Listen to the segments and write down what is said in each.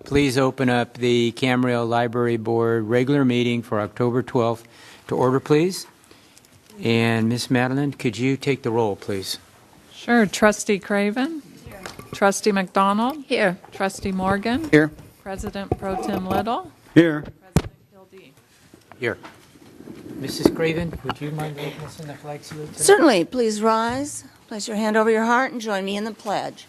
please open up the Camarillo Library Board regular meeting for October 12th to order, please. And Ms. Madeline, could you take the roll, please? Sure. Trustee Craven? Here. Trustee McDonald? Here. Trustee Morgan? Here. President Pro Tem Little? Here. President Kildee? Here. Mrs. Craven, would you mind leading us in the flag salute today? Certainly. Please rise, place your hand over your heart, and join me in the pledge.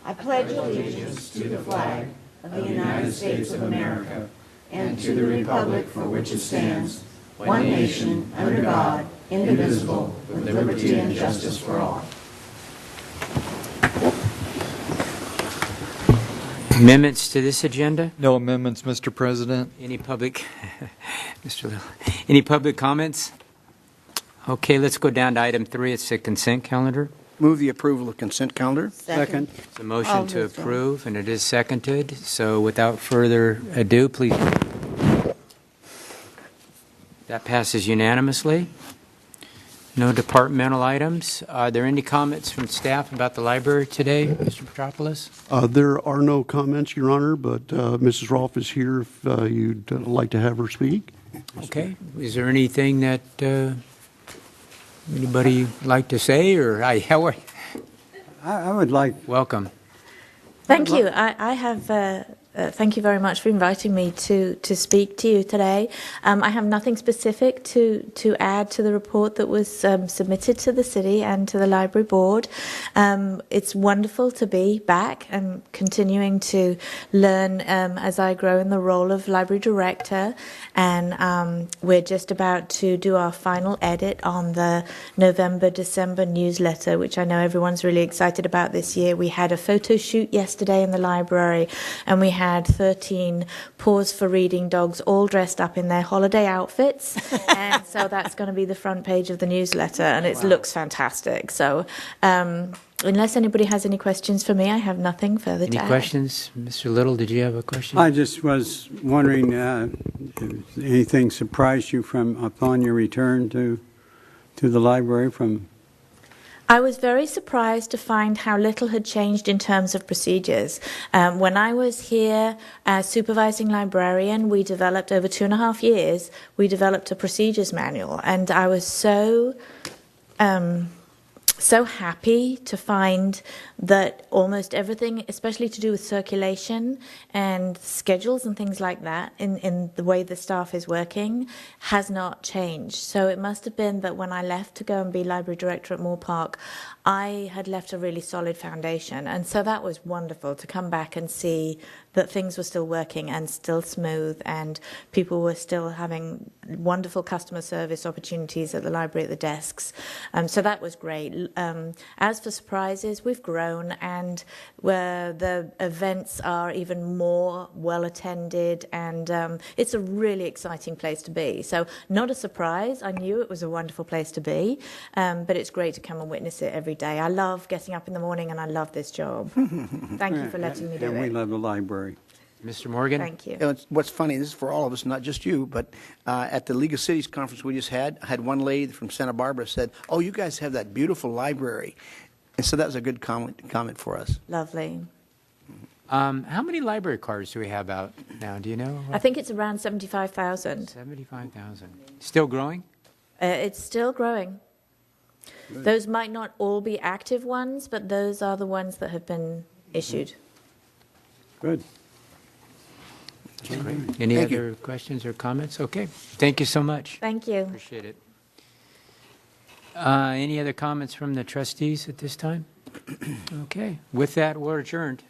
I pledge allegiance to the flag of the United States of America and to the republic for which it stands, one nation, under God, indivisible, with liberty and justice for all. Amendments to this agenda? No amendments, Mr. President. Any public, Mr. Little, any public comments? Okay, let's go down to item 3. It's the consent calendar. Move the approval of consent calendar. Second. It's a motion I'll to withdraw. approve, and it is seconded. So without further ado, please. That passes unanimously. No departmental items. Are there any comments from staff about the library today, Mr. Petropoulos? There are no comments, Your Honor, but Mrs. Rolfe is here if you'd like to have her speak. Okay. Is there anything that anybody like to say, or how are I would like, welcome? Thank you. I have. Thank you very much for inviting me to speak to you today. I have nothing specific to add to the report that was submitted to the city and to the library board. It's wonderful to be back and continuing to learn as I grow in the role of library director. And we're just about to do our final edit on the November-December newsletter, which I know everyone's really excited about this year. We had a photo shoot yesterday in the library, and we had 13 Pause for Reading dogs all dressed up in their holiday outfits. And so that's going to be the front page of the newsletter, and it looks fantastic. So unless anybody has any questions for me, I have nothing further to add. Any questions? Mr. Little, did you have a question? I just was wondering if anything surprised you from upon your return to the library from. I was very surprised to find how little had changed in terms of procedures. When I was here as supervising librarian, we developed, over 2.5 years, we developed a procedures manual. And I was so happy to find that almost everything, especially to do with circulation and schedules and things like that, in the way the staff is working, has not changed. So it must have been that when I left to go and be library director at Moore Park, I had left a really solid foundation. And so that was wonderful to come back and see that things were still working and still smooth, and people were still having wonderful customer service opportunities at the library, at the desks. So that was great. As for surprises, we've grown, and where the events are even more well attended, and it's a really exciting place to be. So not a surprise. I knew it was a wonderful place to be, but it's great to come and witness it every day. I love getting up in the morning, and I love this job. Thank you for letting me do And we it. love the library. Mr. Morgan? Thank you. You know, what's funny, this is for all of us, not just you, but at the League of Cities conference we just had, I had one lady from Santa Barbara said, "Oh, you guys have that beautiful library." And so that was a good comment for us. Lovely. How many library cards do we have out now? Do you know? I think it's around 75,000. 75,000. Still growing? It's still growing. Those might not all be active ones, but those are the ones that have been issued. Good. Great. Any Thank other questions or comments? Okay. Thank you so much. Thank you. Appreciate it. Any other comments from the trustees at this time? Okay. With that, we're adjourned.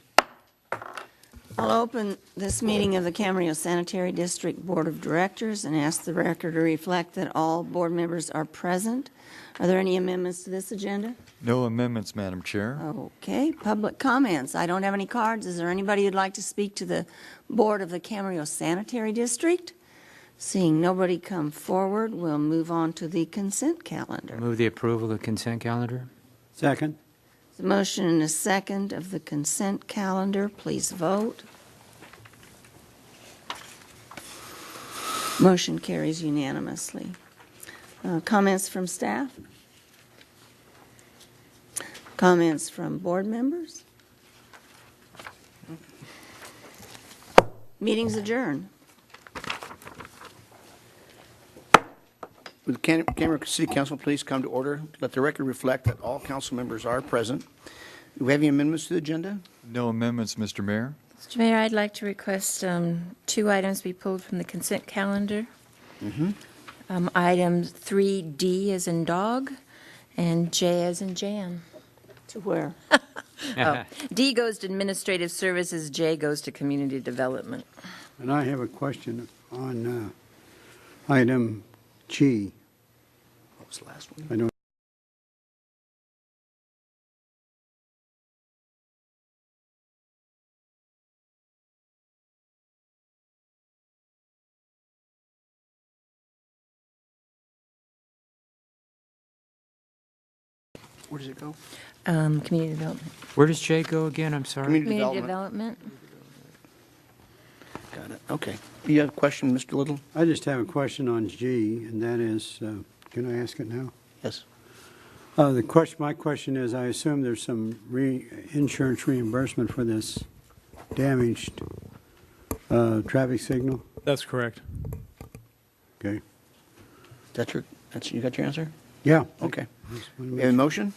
I'll open this meeting of the Camarillo Sanitary District Board of Directors and ask the record to reflect that all board members are present. Are there any amendments to this agenda? No amendments, Madam Chair. Okay, public comments. I don't have any cards. Is there anybody who'd like to speak to the board of the Camarillo Sanitary District? Seeing nobody come forward, we'll move on to the consent calendar. Move the approval of the consent calendar. Second. The motion and a second of the consent calendar. Please vote. Motion carries unanimously. Comments from staff? Comments from board members? Meeting's adjourned. Would the Camarillo City Council please come to order? Let the record reflect that all council members are present. Do we have any amendments to the agenda? No amendments, Mr. Mayor. Mr. Mayor, I'd like to request 2 items be pulled from the consent calendar. Item 3D as in dog, and J as in Jan. To where? D goes to administrative services, J goes to community development. And I have a question on item G. What was the last one? I don't. Where does it go? Community development. Where does Jay go again? I'm sorry. Community Community development. development. Got it. Okay. You have a question, Mr. Little? I just have a question on G, and that is, can I ask it now? Yes. My question is, I assume there's some insurance reimbursement for this damaged traffic signal? That's correct. Okay. You got your answer? Yeah. Okay. Just wanna We make have a motion?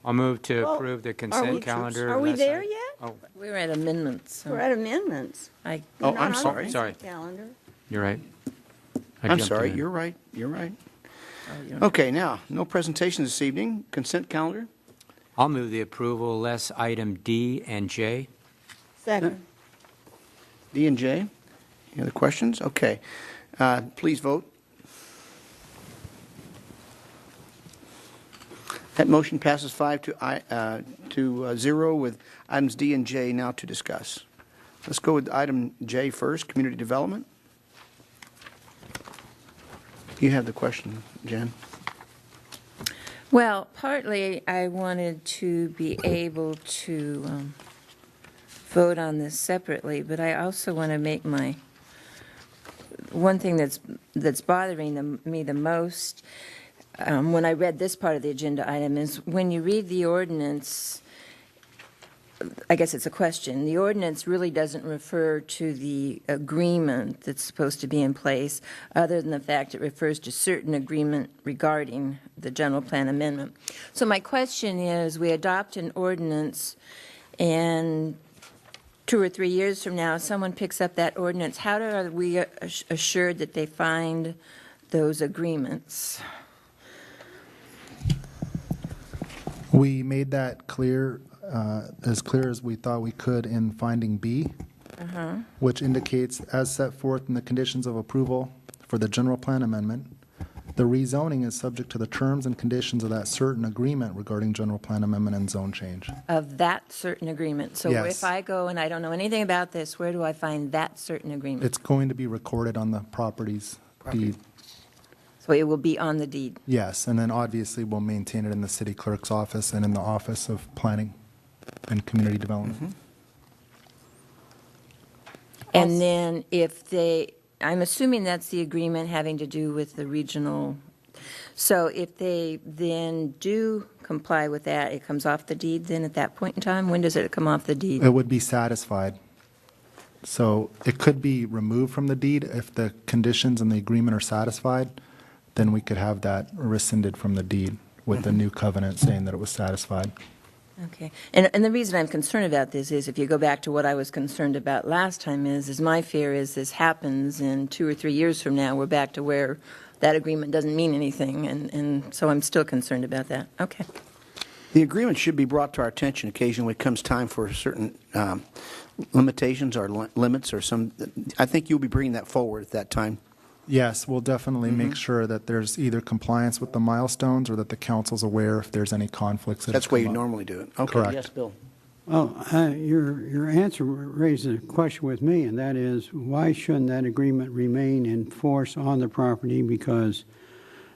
I'll move to Well, approve the Are we- consent calendar. Are we unless there I- yet? Oh, We're at amendments. so We're at amendments. I Oh, We're not I'm on the sorry. Sorry. consent Calendar. you're right. I I'm jumped sorry. in. You're right. You're right. you don't- Okay, now, no presentation this evening. Consent calendar? I'll move the approval, less item D and J. Second. D and J? Any other questions? Okay. Please vote. That motion passes 5 to 0 with items D and J now to discuss. Let's go with item J first, community development. You have the question, Jen. Well, partly I wanted to be able to vote on this separately, but I also want to make one thing that's bothering me the most when I read this part of the agenda item is when you read the ordinance, I guess it's a question. The ordinance really doesn't refer to the agreement that's supposed to be in place, other than the fact it refers to certain agreement regarding the general plan amendment. So my question is, we adopt an ordinance, and 2 or 3 years from now, someone picks up that ordinance. How are we assured that they find those agreements? We made that clear, as clear as we thought we could in finding B, which indicates, as set forth in the conditions of approval for the general plan amendment, the rezoning is subject to the terms and conditions of that certain agreement regarding general plan amendment and zone change. Of that certain agreement. So Yes. if I go and I don't know anything about this, where do I find that certain agreement? It's going to be recorded on the property's deed. So it will be on the deed. Yes, and then obviously we'll maintain it in the city clerk's office and in the Office of Planning and Community Development. And then I'm assuming that's the agreement having to do with the regional. So if they then do comply with that, it comes off the deed then at that point in time? When does it come off the deed? It would be satisfied. So it could be removed from the deed if the conditions in the agreement are satisfied, then we could have that rescinded from the deed with the new covenant saying that it was satisfied. Okay. And the reason I'm concerned about this is if you go back to what I was concerned about last time is my fear is this happens and 2 or 3 years from now, we're back to where that agreement doesn't mean anything. And so I'm still concerned about that. Okay. The agreement should be brought to our attention occasionally when it comes time for certain limitations or limits or some. I think you'll be bringing that forward at that time. Yes, we'll definitely make sure that there's either compliance with the milestones or that the council's aware if there's any conflicts. That's the way you come up. normally do it. Okay. Correct. Yes, Bill. Well, your answer raises a question with me, and that is, why shouldn't that agreement remain in force on the property? Because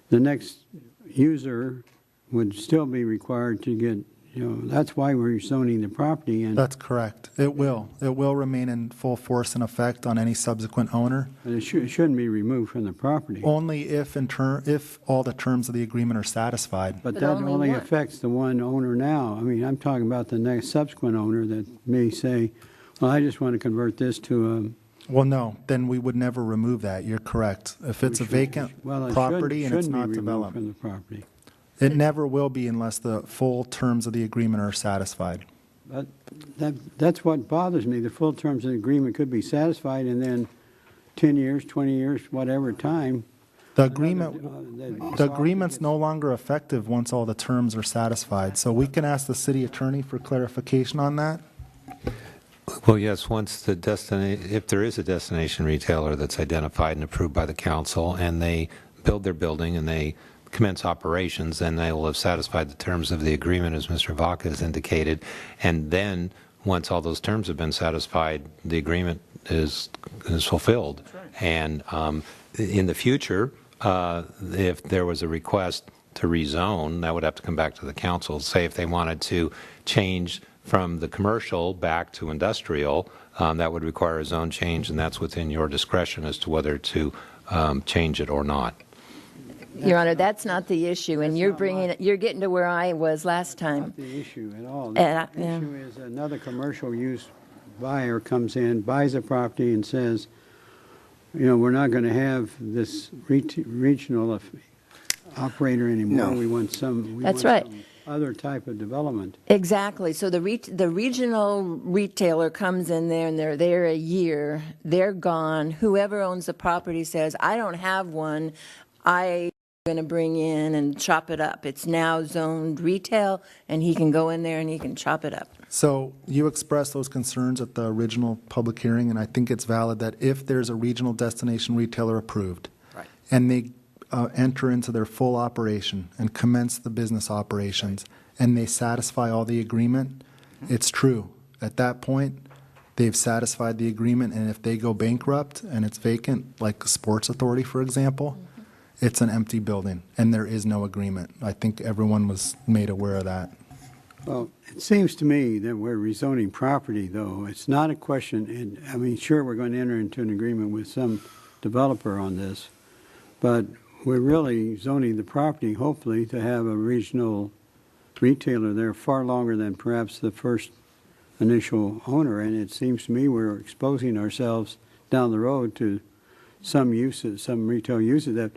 the next user would still be required to get, that's why we're zoning the property. And That's correct. It will. It will remain in full force and effect on any subsequent owner, it shouldn't be removed from the property. only if all the terms of the agreement are satisfied. But But that only only one. affects the one owner now. I mean, I'm talking about the next subsequent owner that may say, well, I just want to convert this to Well, no, then we would never remove that. You're correct. If it's a vacant Well, it property and it's shouldn't be not removed developed, from the property. it never will be unless the full terms of the agreement are satisfied. But that's what bothers me. The full terms of the agreement could be satisfied, and then 10 years, 20 years, whatever time. The agreement's no longer effective once all the terms are satisfied. So we can ask the city attorney for clarification on that. Well, yes, once if there is a destination retailer that's identified and approved by the council, and they build their building and they commence operations, then they will have satisfied the terms of the agreement, as Mr. Vaca has indicated. And then, once all those terms have been satisfied, the agreement is fulfilled. Right. And in the future, if there was a request to rezone, that would have to come back to the council. Say if they wanted to change from the commercial back to industrial, that would require a zone change, and that's within your discretion as to whether to change it or not. Your Honor, that's not the issue, and you're getting to where I was last time. Not the issue at all. And The issue is another commercial use buyer comes in, buys a property and says, you know, we're not going to have this regional operator anymore. No. We want some. That's right. Some other type of development. Exactly. So the regional retailer comes in there and they're there a year. They're gone. Whoever owns the property says, I don't have one. I'm going to bring in and chop it up. It's now zoned retail, and he can go in there and he can chop it up. So you expressed those concerns at the original public hearing, and I think it's valid that if there's a regional destination retailer approved, right, and they enter into their full operation and commence the business operations, right, and they satisfy all the agreement, it's true. At that point, they've satisfied the agreement, and if they go bankrupt and it's vacant, like the Sports Authority, for example, it's an empty building, and there is no agreement. I think everyone was made aware of that. Well, it seems to me that we're rezoning property, though. It's not a question, I mean, sure, we're going to enter into an agreement with some developer on this, but we're really zoning the property, hopefully, to have a regional retailer there far longer than perhaps the first initial owner, and it seems to me we're exposing ourselves down the road to some uses, some retail uses that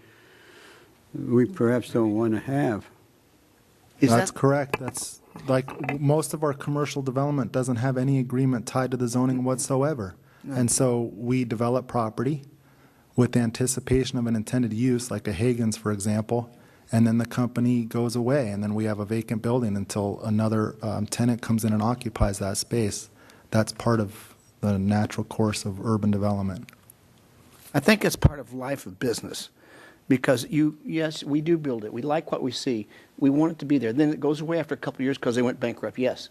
we perhaps don't want to have. That's correct. That's like most of our commercial development doesn't have any agreement tied to the zoning whatsoever. No. And so we develop property with anticipation of an intended use, like a Hagen's, for example, and then the company goes away, and then we have a vacant building until another tenant comes in and occupies that space. That's part of the natural course of urban development. I think it's part of life of business. Because yes, we do build it. We like what we see. We want it to be there. Then it goes away after a couple of years because they went bankrupt, yes.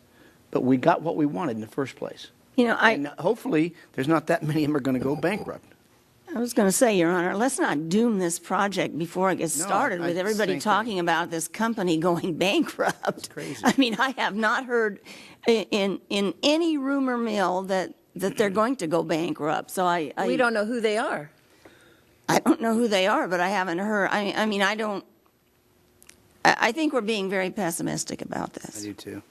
But we got what we wanted in the first place. You know, and hopefully there's not that many of them are going to go bankrupt. I was going to say, Your Honor, let's not doom this project before it gets started with everybody talking about this company going bankrupt. That's crazy. I mean, I have not heard in any rumor mill that they're going to go bankrupt. So we don't know who they are. I don't know who they are, but I haven't heard. I mean, I think we're being very pessimistic about this. I do too.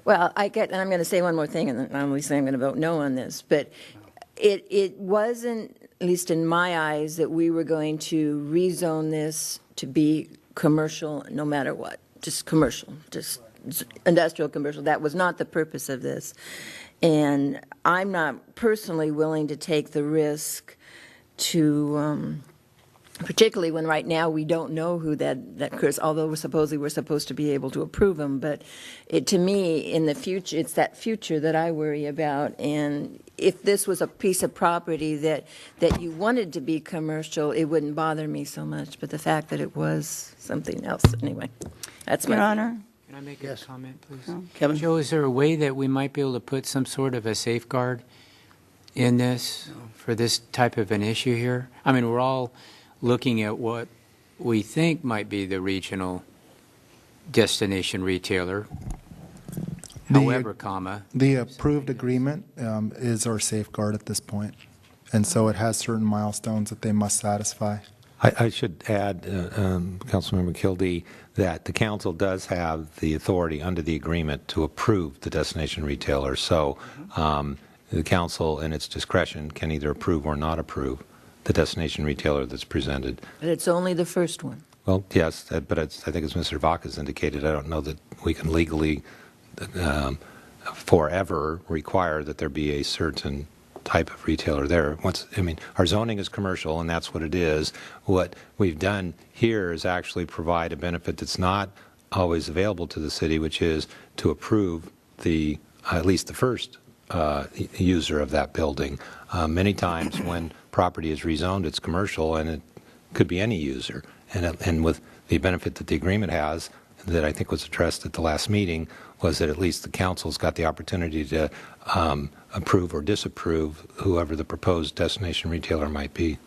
Well, and I'm going to say one more thing, and then obviously I'm going to vote no on this, but it wasn't, at least in my eyes, that we were going to rezone this to be commercial no matter what, just commercial, just industrial commercial. That was not the purpose of this. And I'm not personally willing to take the risk to, particularly when right now we don't know who that occurs, although we're supposed to be able to approve them. But to me, in the future, it's that future that I worry about. And if this was a piece of property that you wanted to be commercial, it wouldn't bother me so much. But the fact that it was something else, anyway, that's Your Honor. Can I make a comment, please? Kevin? Joe, is there a way that we might be able to put some sort of a safeguard in this for this type of an issue here? I mean, we're all looking at what we think might be the regional destination retailer, however, the approved agreement is our safeguard at this point, and so it has certain milestones that they must satisfy. I should add, Councilmember Kildee, that the council does have the authority under the agreement to approve the destination retailer. So the council, in its discretion, can either approve or not approve the destination retailer that's presented. But it's only the first one. Well, yes, but I think as Mr. Vaca has indicated, I don't know that we can legally forever require that there be a certain type of retailer there. Our zoning is commercial, and that's what it is. What we've done here is actually provide a benefit that's not always available to the city, which is to approve at least the first user of that building. Many times when property is rezoned, it's commercial, and it could be any user. And with the benefit that the agreement has, that I think was addressed at the last meeting, was that at least the council's got the opportunity to approve or disapprove whoever the proposed destination retailer might be.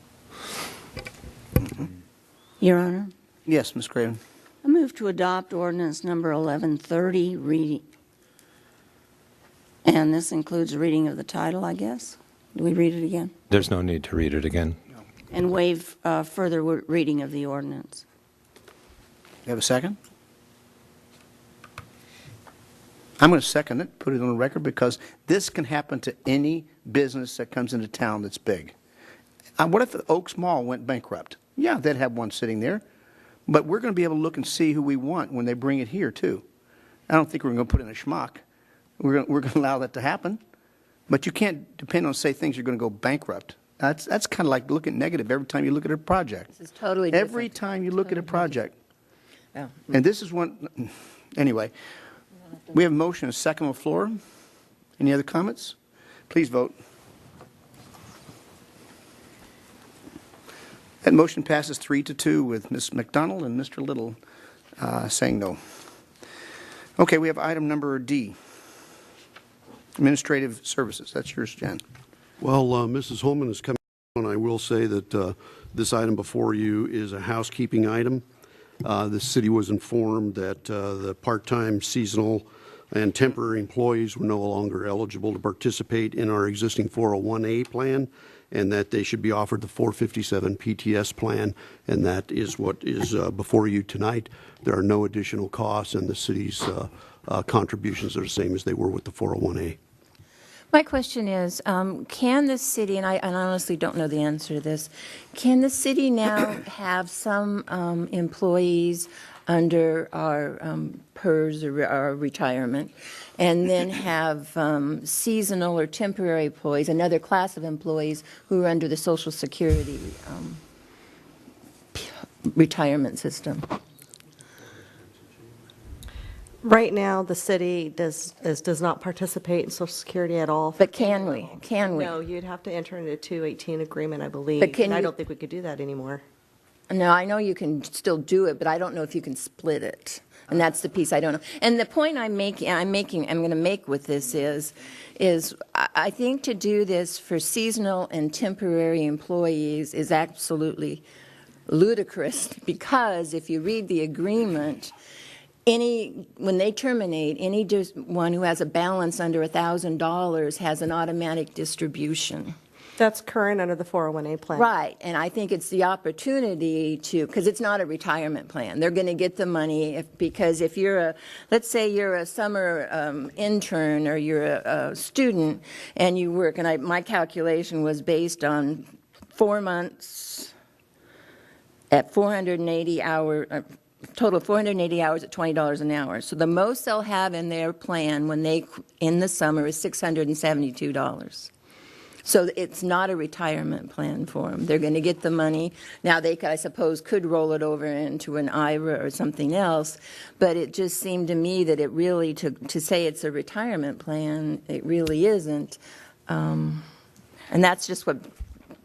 Your Honor, Yes, Ms. Craven. I move to adopt ordinance number 1130, reading. And this includes a reading of the title, I guess. Do we read it again? There's no need to read it again. And waive further reading of the ordinance. You have a second? I'm going to second it, put it on the record, because this can happen to any business that comes into town that's big. What if Oaks Mall went bankrupt? Yeah, they'd have one sitting there. But we're going to be able to look and see who we want when they bring it here, too. I don't think we're going to put in a schmuck. We're going to allow that to happen. But you can't depend on, say, things are going to go bankrupt. That's kind of like looking negative every time you look at a project. This is totally different. Every time you look at a project. Oh. And this is one, anyway, we have a motion, a second on the floor. Any other comments? Please vote. That motion passes 3-2 with Ms. McDonald and Mr. Little saying no. Okay, we have item number D, administrative services. That's yours, Jen. Well, Mrs. Holman is coming on. I will say that this item before you is a housekeeping item. The city was informed that the part-time, seasonal, and temporary employees were no longer eligible to participate in our existing 401A plan, and that they should be offered the 457 PTS plan, and that is what is before you tonight. There are no additional costs, and the city's contributions are the same as they were with the 401A. My question is, can the city, and I honestly don't know the answer to this, can the city now have some employees under our PERS or our retirement, and then have seasonal or temporary employees, another class of employees who are under the Social Security retirement system? Right now, the city does not participate in Social Security at all. But can we? Can we? No, you'd have to enter into a 218 agreement, I believe. But can and I you- don't think we could do that anymore. No, I know you can still do it, but I don't know if you can split it. And that's the piece I don't know. And the point I'm going to make with this is I think to do this for seasonal and temporary employees is absolutely ludicrous, because if you read the agreement, when they terminate, anyone who has a balance under $1,000 has an automatic distribution. That's current under the 401A plan. Right, and I think it's the opportunity to, because it's not a retirement plan. They're going to get the money because if you're let's say you're a summer intern or you're a student and you work, and my calculation was based on 4 months at 480 hours, total of 480 hours at $20 an hour. So the most they'll have in their plan in the summer is $672. So it's not a retirement plan for them. They're going to get the money. Now they, I suppose, could roll it over into an IRA or something else, but it just seemed to me that it really, to say it's a retirement plan, it really isn't. And that's just what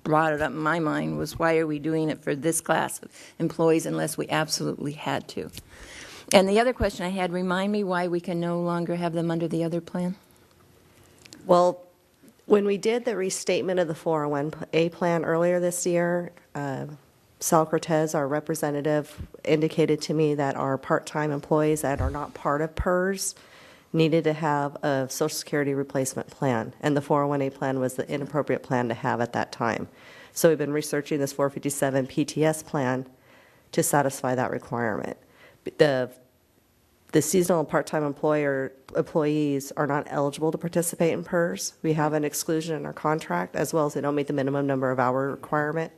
brought it up in my mind, was why are we doing it for this class of employees unless we absolutely had to? And the other question I had, remind me why we can no longer have them under the other plan? Well, when we did the restatement of the 401A plan earlier this year, Sal Cortez, our representative, indicated to me that our part-time employees that are not part of PERS needed to have a Social Security replacement plan, and the 401A plan was the inappropriate plan to have at that time. So we've been researching this 457 PTS plan to satisfy that requirement. The the seasonal and part-time employees are not eligible to participate in PERS. We have an exclusion in our contract, as well as they don't meet the minimum number of hour requirement.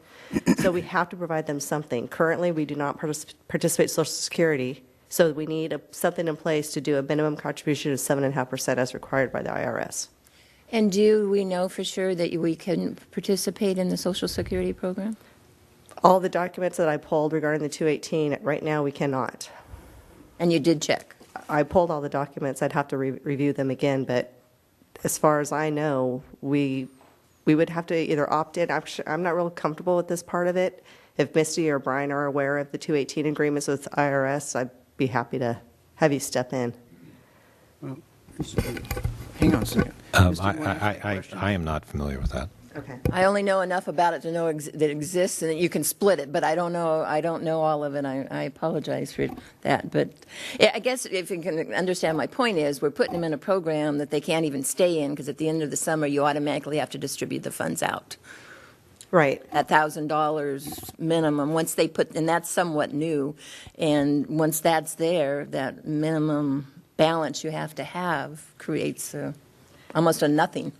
So we have to provide them something. Currently, we do not participate in Social Security, so we need something in place to do a minimum contribution of 7.5% as required by the IRS. And do we know for sure that we can participate in the Social Security program? All the documents that I pulled regarding the 218, right now, we cannot. And you did check? I pulled all the documents. I'd have to review them again, but as far as I know, we would have to either opt in. I'm not real comfortable with this part of it. If Misty or Brian are aware of the 218 agreements with IRS, I'd be happy to have you step in. Well, hang on a second. I am not familiar with that. Okay. I only know enough about it to know that it exists and that you can split it, but I don't know all of it. I apologize for that. But yeah, I guess if you can understand my point is we're putting them in a program that they can't even stay in because at the end of the summer you automatically have to distribute the funds out. Right. At $1,000 minimum, once they put, and that's somewhat new, and once that's there, that minimum balance you have to have creates almost a nothing.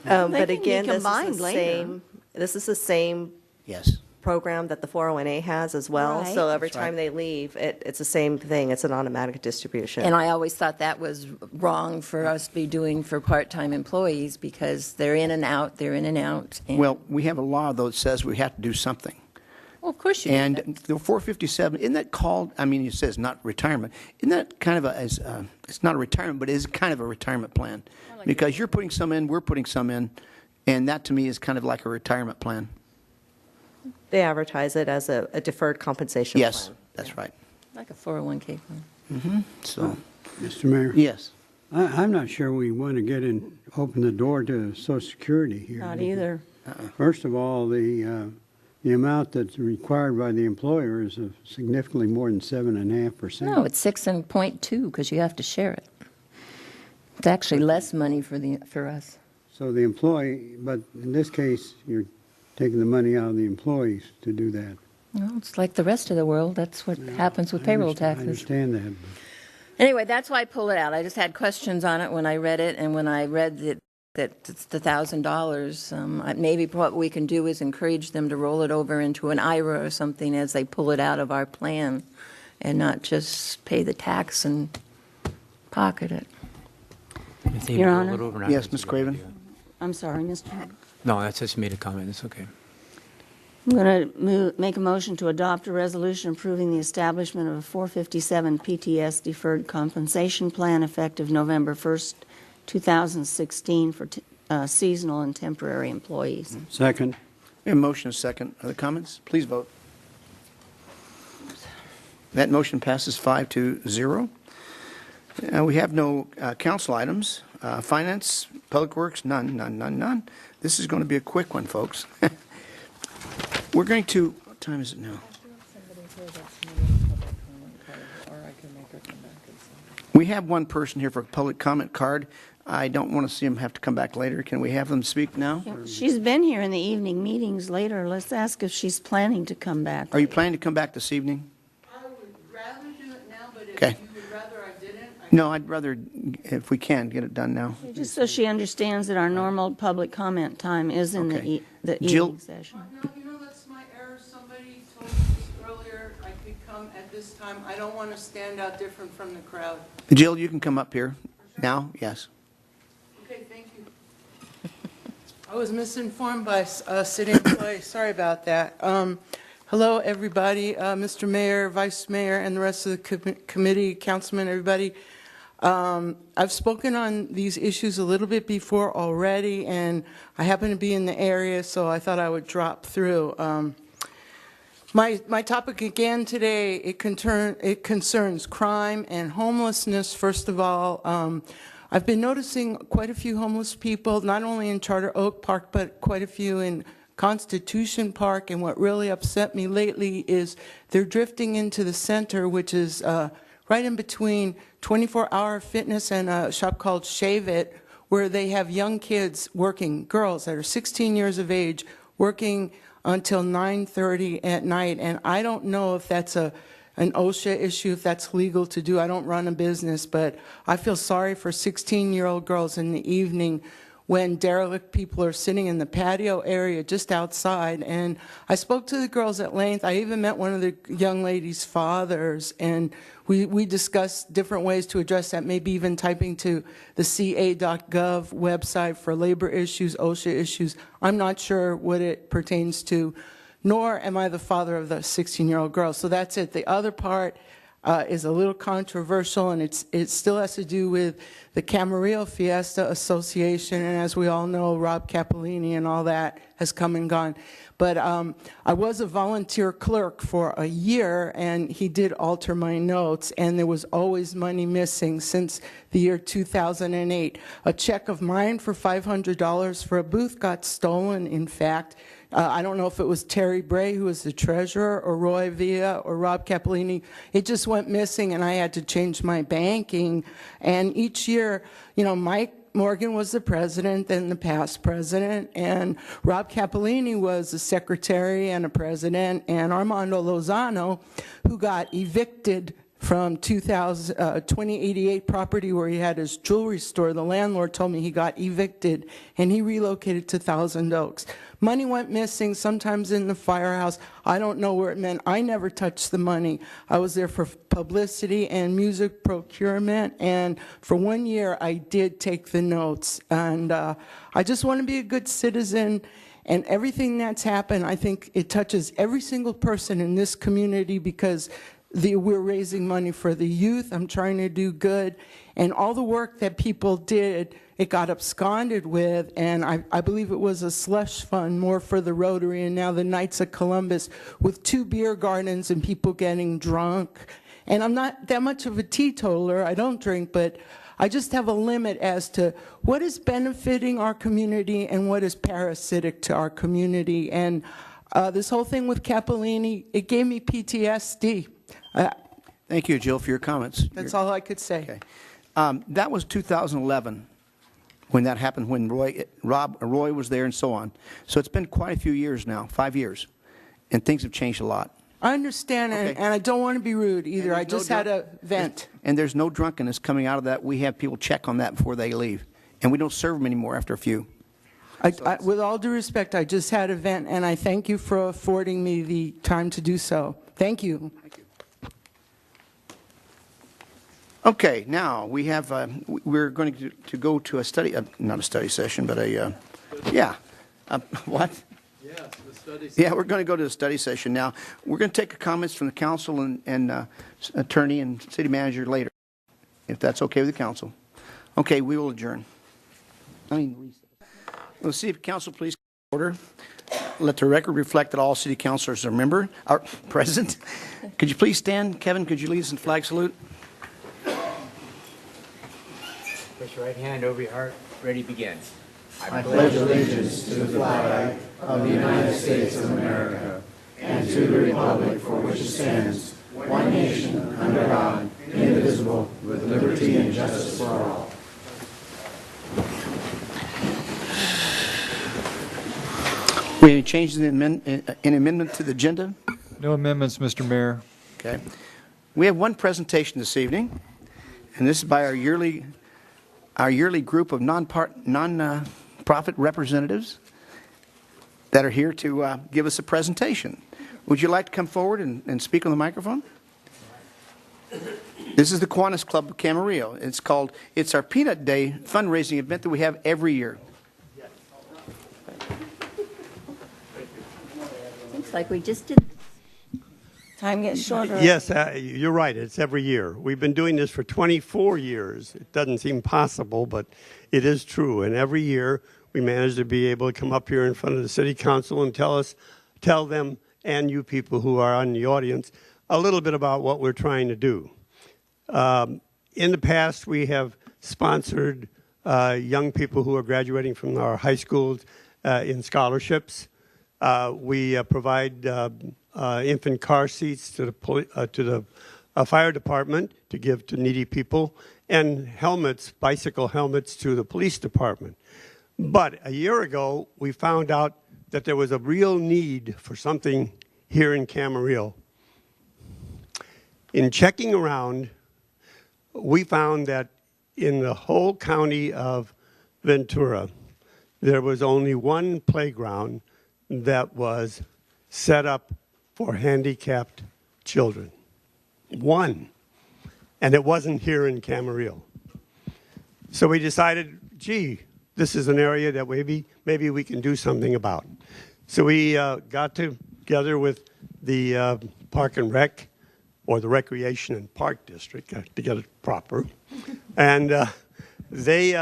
But can be again, combined later. This is the same Yes. program that the 401A has as well. Right. So every That's right. time they leave, it's the same thing. It's an automatic distribution. And I always thought that was wrong for us to be doing for part-time employees because they're in and out, and- Well, we have a law, though, that says we have to do something. Well, of course you do. And the 457, isn't that called, I mean, it says not retirement. Isn't that kind of it's not a retirement, but it is kind of a retirement plan? Because you're putting some in, we're putting some in, and that to me is kind of like a retirement plan. They advertise it as a deferred compensation plan. Yes, that's right. Like a 401k plan. So, Mr. Mayor? yes. I'm not sure we want to open the door to Social Security here. Not either. First of all, the amount that's required by the employer is significantly more than 7.5%. No, it's 6.2 because you have to share it. It's actually less money for us. So the employee, but in this case, you're taking the money out of the employees to do that. Well, it's like the rest of the world. That's what happens with payroll I taxes. understand that. Anyway, that's why I pulled it out. I just had questions on it when I read it, and when I read that it's the $1,000, maybe what we can do is encourage them to roll it over into an IRA or something as they pull it out of our plan and not just pay the tax and pocket it. If they Your roll Honor? it overnight, Yes, it's Ms. a good Craven? idea. I'm sorry, Mr. No, that's just me to comment. It's okay. I'm going to make a motion to adopt a resolution approving the establishment of a 457 PTS deferred compensation plan effective November 1st, 2016 for seasonal and temporary employees. Second. We have a motion and a second. Other comments? Please vote. That motion passes 5-0. We have no council items. Finance, Public Works, none. This is going to be a quick one, folks. We're going to, what time is it now? We have one person here for a public comment card. I don't want to see him have to come back later. Can we have them speak now? She's been here in the evening meetings later. Let's ask if she's planning to come back. Are you planning to come back this evening? I would rather do it now, but if Okay. you would rather I didn't, No, I'd rather, if we can, get it done now. Just so she understands that our normal public comment time is in Okay. the Jill? evening session. No, that's my error. Somebody told me this earlier, I could come at this time. I don't want to stand out different from the crowd. Jill, you can come up here now, yes. Okay, thank you. I was misinformed by a city employee. Sorry about that. Hello, everybody, Mr. Mayor, Vice Mayor, and the rest of the committee, councilmen, everybody. I've spoken on these issues a little bit before already, and I happen to be in the area, so I thought I would drop through. My topic again today, it concerns crime and homelessness, first of all. I've been noticing quite a few homeless people, not only in Charter Oak Park, but quite a few in Constitution Park, and what really upset me lately is they're drifting into the center, which is right in between 24-Hour Fitness and a shop called Shave It, where they have young kids working, girls that are 16 years of age, working until 9:30 at night, and I don't know if that's an OSHA issue if that's legal to do. I don't run a business, but I feel sorry for 16-year-old girls in the evening when derelict people are sitting in the patio area just outside. And I spoke to the girls at length. I even met one of the young ladies' fathers, and we discussed different ways to address that, maybe even typing to the ca.gov website for labor issues, OSHA issues. I'm not sure what it pertains to, nor am I the father of the 16-year-old girl. So that's it. The other part is a little controversial, and it still has to do with the Camarillo Fiesta Association, and as we all know, Rob Capellini and all that has come and gone. But I was a volunteer clerk for a year, and he did alter my notes, and there was always money missing since the year 2008. A check of mine for $500 for a booth got stolen, in fact. I don't know if it was Terry Bray, who was the treasurer, or Roy Villa, or Rob Capellini. It just went missing, and I had to change my banking. And each year, you know, Mike Morgan was the president, then the past president, and Rob Capellini was the secretary and a president, and Armando Lozano, who got evicted from 2088 property where he had his jewelry store. The landlord told me he got evicted, and he relocated to Thousand Oaks. Money went missing, sometimes in the firehouse. I don't know where it meant. I never touched the money. I was there for publicity and music procurement, and for 1 year I did take the notes. And I just want to be a good citizen, and everything that's happened, I think it touches every single person in this community because we're raising money for the youth. I'm trying to do good. And all the work that people did, it got absconded with, and I believe it was a slush fund more for the Rotary and now the Knights of Columbus with 2 beer gardens and people getting drunk. And I'm not that much of a teetotaler. I don't drink, but I just have a limit as to what is benefiting our community and what is parasitic to our community. And this whole thing with Capellini, it gave me PTSD. Thank you, Jill, for your comments. That's all I could say. Okay. That was 2011 when that happened, when Roy was there and so on. So it's been quite a few years now, 5 years, and things have changed a lot. I understand, Okay. and I don't want to be rude either. I just had a vent. And there's no drunkenness coming out of that. We have people check on that before they leave, and we don't serve them anymore after a few. With all due respect, I just had a vent, and I thank you for affording me the time to do so. Thank you. Thank you. Okay, now we have, we're going to go to a study, not a study session, but what? Yes, the study session. Yeah, we're going to go to a study session now. We're going to take comments from the council and attorney and city manager later, if that's okay with the council. Okay, we will adjourn. We'll see if council please come to order. Let the record reflect that all city councilors are present. Could you please stand? Kevin, could you lead us in flag salute? Put your right hand over your heart. Ready, begin. I pledge allegiance to the flag of the United States of America and to the republic for which it stands, one nation, under God, indivisible, with liberty and justice for all. We have any changes in amendment to the agenda? No amendments, Mr. Mayor. Okay. We have one presentation this evening, and this is by our yearly group of non-profit representatives that are here to give us a presentation. Would you like to come forward and speak on the microphone? This is the Kiwanis Club of Camarillo. It's our Peanut Day fundraising event that we have every year. Looks like we just did. Time gets shorter. Yes, you're right. It's every year. We've been doing this for 24 years. It doesn't seem possible, but it is true. And every year we manage to be able to come up here in front of the city council and tell them and you people who are on the audience a little bit about what we're trying to do. In the past, we have sponsored young people who are graduating from our high schools in scholarships. We provide infant car seats to the fire department to give to needy people, and helmets, bicycle helmets, to the police department. But a year ago, we found out that there was a real need for something here in Camarillo. In checking around, we found that in the whole county of Ventura, there was only one playground that was set up for handicapped children. One. And it wasn't here in Camarillo. So we decided, gee, this is an area that maybe we can do something about. So we got together with the Park and Rec, or the Recreation and Park District, to get it proper, and they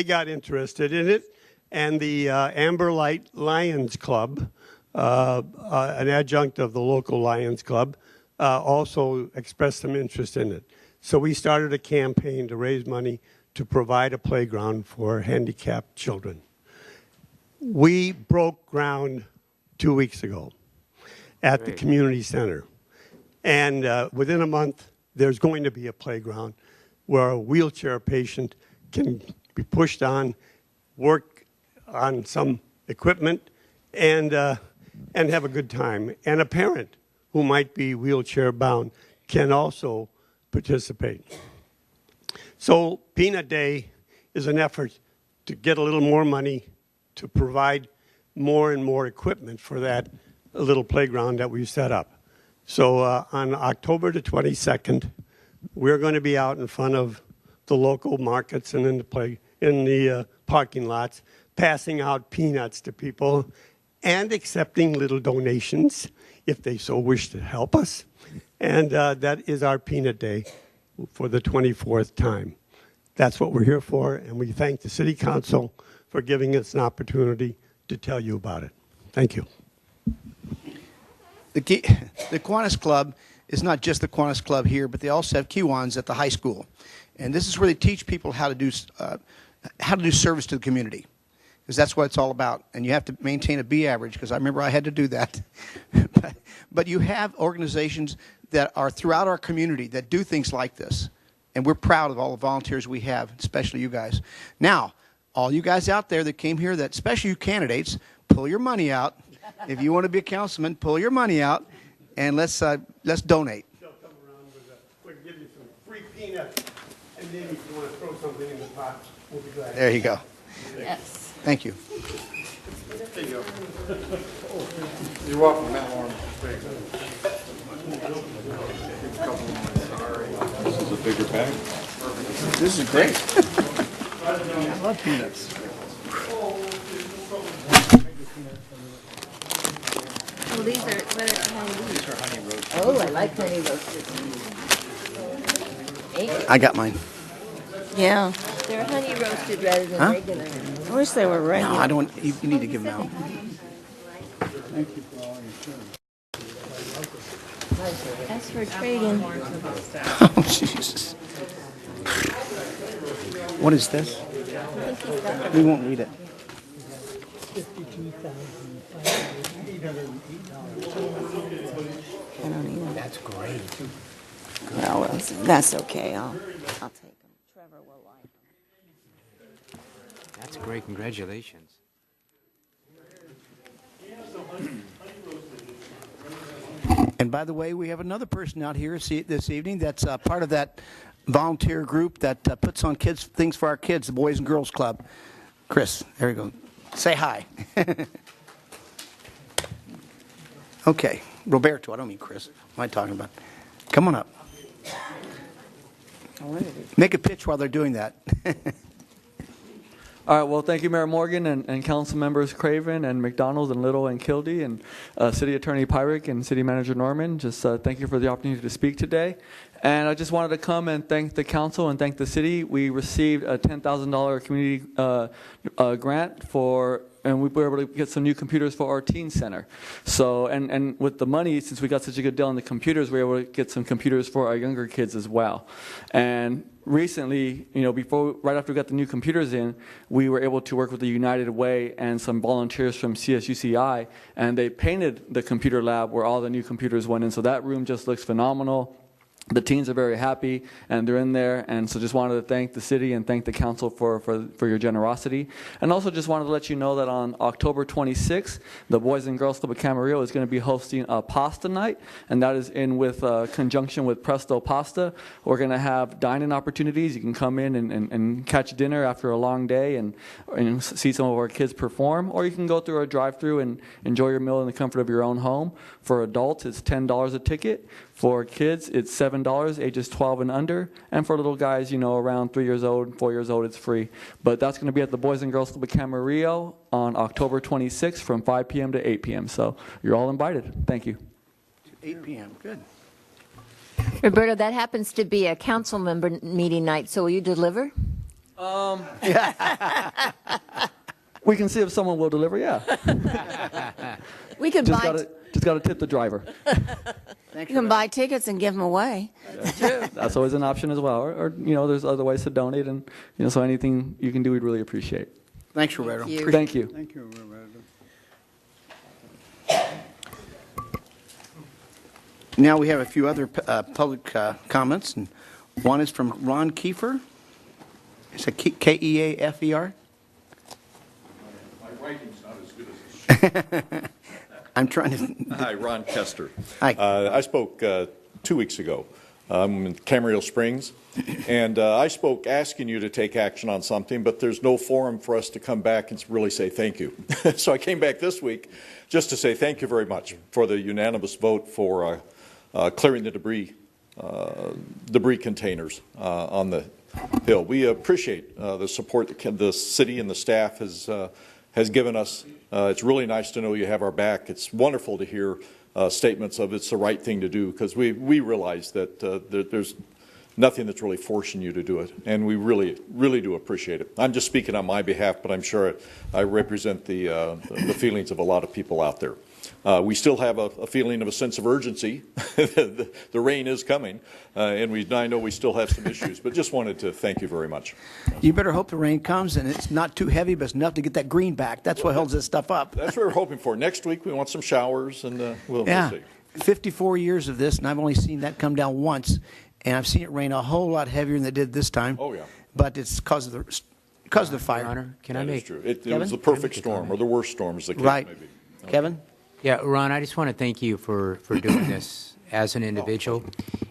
got interested in it, and the Amber Light Lions Club, an adjunct of the local Lions Club, also expressed some interest in it. So we started a campaign to raise money to provide a playground for handicapped children. We broke ground 2 weeks ago at the community center. And within a month, there's going to be a playground where a wheelchair patient can be pushed on, work on some equipment, and have a good time. And a parent who might be wheelchair bound can also participate. So Peanut Day is an effort to get a little more money to provide more and more equipment for that little playground that we've set up. So on October the 22nd, we're going to be out in front of the local markets and in the parking lots, passing out peanuts to people and accepting little donations if they so wish to help us. And that is our Peanut Day for the 24th time. That's what we're here for, and we thank the City Council for giving us an opportunity to tell you about it. Thank you. The Kiwanis Club is not just the Kiwanis Club here, but they also have Kiwans at the high school. And this is where they teach people how to do service to the community, because that's what it's all about. And you have to maintain a B average, because I remember I had to do that. But you have organizations that are throughout our community that do things like this. And we're proud of all the volunteers we have, especially you guys. Now, all you guys out there that came here, that especially you candidates, pull your money out. If you want to be a councilman, pull your money out, and let's donate. They'll come around we'll give you some free peanuts, and then if you want to throw something in the pot, we'll be glad. There you go. Yes. Thank you. There you go. You're welcome, Matt Warren. This is a bigger bag. This is great. I love peanuts. Oh, these are honey roasted. Oh, I like honey roasted. I got mine. Yeah. They're honey roasted rather than Huh? regular. I wish they were regular. No, I don't. You need to give them out. Thank you for all your service. As for trading. Oh, Jesus. What is this? We won't read it. I don't either. That's great. Well, that's okay. I'll take them. Trevor will like them. That's great. Congratulations. And by the way, we have another person out here this evening that's part of that volunteer group that puts on things for our kids, the Boys and Girls Club. Chris, there you go. Say hi. Okay, Roberto, I don't mean Chris. What am I talking about? Come on up. Make a pitch while they're doing that. All right, well, thank you, Mayor Morgan and Council Members Craven and McDonald and Little and Kildee and City Attorney Pyrick and City Manager Norman. Just thank you for the opportunity to speak today. And I just wanted to come and thank the council and thank the city. We received a $10,000 community grant and we were able to get some new computers for our teen center. So, and with the money, since we got such a good deal on the computers, we were able to get some computers for our younger kids as well. And recently, right after we got the new computers in, we were able to work with the United Way and some volunteers from CSUCI, and they painted the computer lab where all the new computers went in. So that room just looks phenomenal. The teens are very happy, and they're in there, and so just wanted to thank the city and thank the council for your generosity. And also just wanted to let you know that on October 26th, the Boys and Girls Club of Camarillo is going to be hosting a pasta night, and that is in with conjunction with Presto Pasta. We're going to have dining opportunities. You can come in and catch dinner after a long day and see some of our kids perform, or you can go through our drive-through and enjoy your meal in the comfort of your own home. For adults, it's $10 a ticket. For kids, it's $7, ages 12 and under. And for little guys, around 3 years old, 4 years old, it's free. But that's going to be at the Boys and Girls Club of Camarillo on October 26th from 5 p.m. to 8 p.m. So you're all invited. Thank you. 8 p.m., good. Roberto, that happens to be a council member meeting night, so will you deliver? We can see if someone will deliver, yeah. We could buy. Just got to tip the driver. You can buy tickets and give them away. That's always an option as well. Or there's other ways to donate, and so anything you can do, we'd really appreciate. Thanks, Roberto. Thank you. Thank you, Roberto. Now we have a few other public comments, and one is from Ron Kiefer. It's a Keafer. My writing's not as good as it I'm trying to. Hi, Ron Kester. Hi. I spoke 2 weeks ago in Camarillo Springs, and I spoke asking you to take action on something, but there's no forum for us to come back and really say thank you. So I came back this week just to say thank you very much for the unanimous vote for clearing the debris containers on the hill. We appreciate the support that the city and the staff has given us. It's really nice to know you have our back. It's wonderful to hear statements of it's the right thing to do, because we realize that there's nothing that's really forcing you to do it, and we really, really do appreciate it. I'm just speaking on my behalf, but I'm sure I represent the feelings of a lot of people out there. We still have a feeling of a sense of urgency. The rain is coming, and I know we still have some issues, but just wanted to thank you very much. You better hope the rain comes and it's not too heavy, but it's enough to get that green back. That's what holds this stuff up. That's what we're hoping for. Next week we want some showers, and we'll see. 54 years of this, and I've only seen that come down once, and I've seen it rain a whole lot heavier than it did this time. Oh, yeah. But it's because of the fire. Your Honor, can I That is make? true. It was the perfect storm, or the worst storm, as the case Right. may be. Kevin? Yeah, Ron, I just want to thank you for doing this as an individual.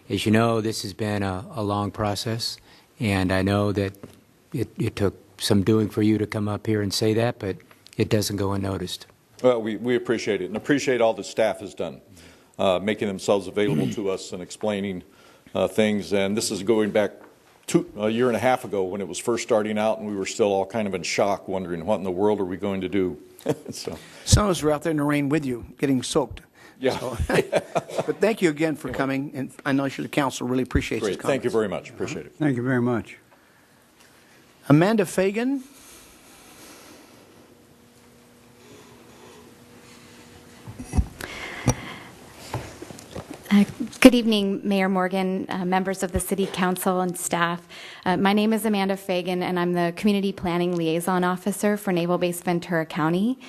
As you know, this has been a long process, and I know that it took some doing for you to come up here and say that, but it doesn't go unnoticed. Well, we appreciate it, and appreciate all the staff has done, making themselves available to us and explaining things. And this is going back a year and a half ago when it was first starting out, and we were still all kind of in shock, wondering what in the world are we going to do. So. Some of us were out there in the rain with you, getting soaked. Yeah. So, but thank you again for coming, and I know the council really appreciates Great. this comments. Thank you very much. Appreciate it. Thank you very much. Amanda Fagan. Good evening, Mayor Morgan, members of the City Council and staff. My name is Amanda Fagan, and I'm the Community Planning Liaison Officer for Naval Base Ventura County.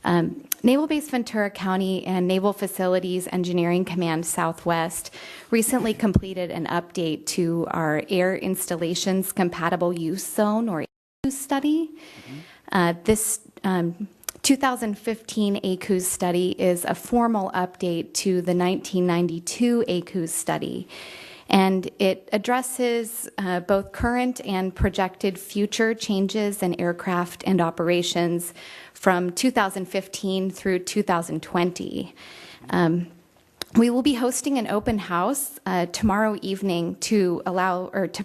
Naval Base Ventura County and Naval Facilities Engineering Command Southwest recently completed an update to our Air Installations Compatible Use Zone, or ACUZ study. This 2015 ACUZ study is a formal update to the 1992 ACUZ study, and it addresses both current and projected future changes in aircraft and operations from 2015 through 2020. We will be hosting an open house tomorrow evening to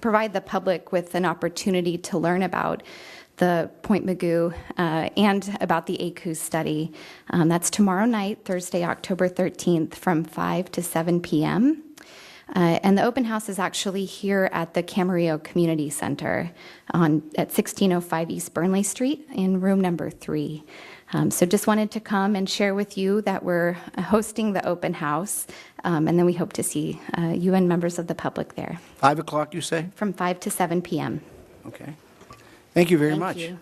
provide the public with an opportunity to learn about the Point Mugu and about the ACUZ study. That's tomorrow night, Thursday, October 13th, from 5 to 7 p.m. And the open house is actually here at the Camarillo Community Center at 1605 East Burnley Street in room number 3. So just wanted to come and share with you that we're hosting the open house, and then we hope to see you and members of the public there. 5 o'clock, you say? From 5 to 7 p.m. Okay. Thank you very much. You.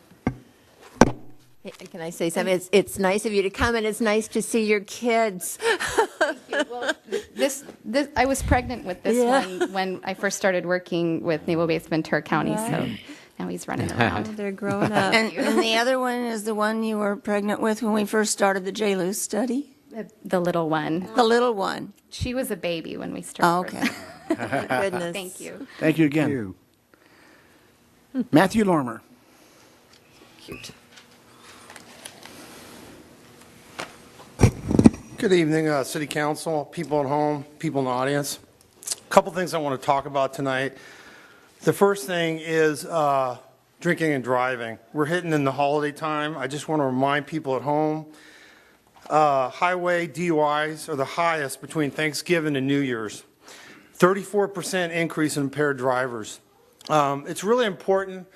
Hey, can I say something? It's nice of you to come, and it's nice to see your kids. Well, this I was pregnant with this one when I first started working with Naval Base Ventura County, so now he's running around. They're growing up. And the other one is the one you were pregnant with when we first started the JLUS study? The little one. The little one. She was a baby when we started. Oh, okay. Goodness. Thank you. Thank you again. Matthew Lormer. Cute. Good evening, City Council, people at home, people in the audience. A couple things I want to talk about tonight. The first thing is drinking and driving. We're hitting in the holiday time. I just want to remind people at home, highway DUIs are the highest between Thanksgiving and New Year's. 34% increase in impaired drivers. It's really important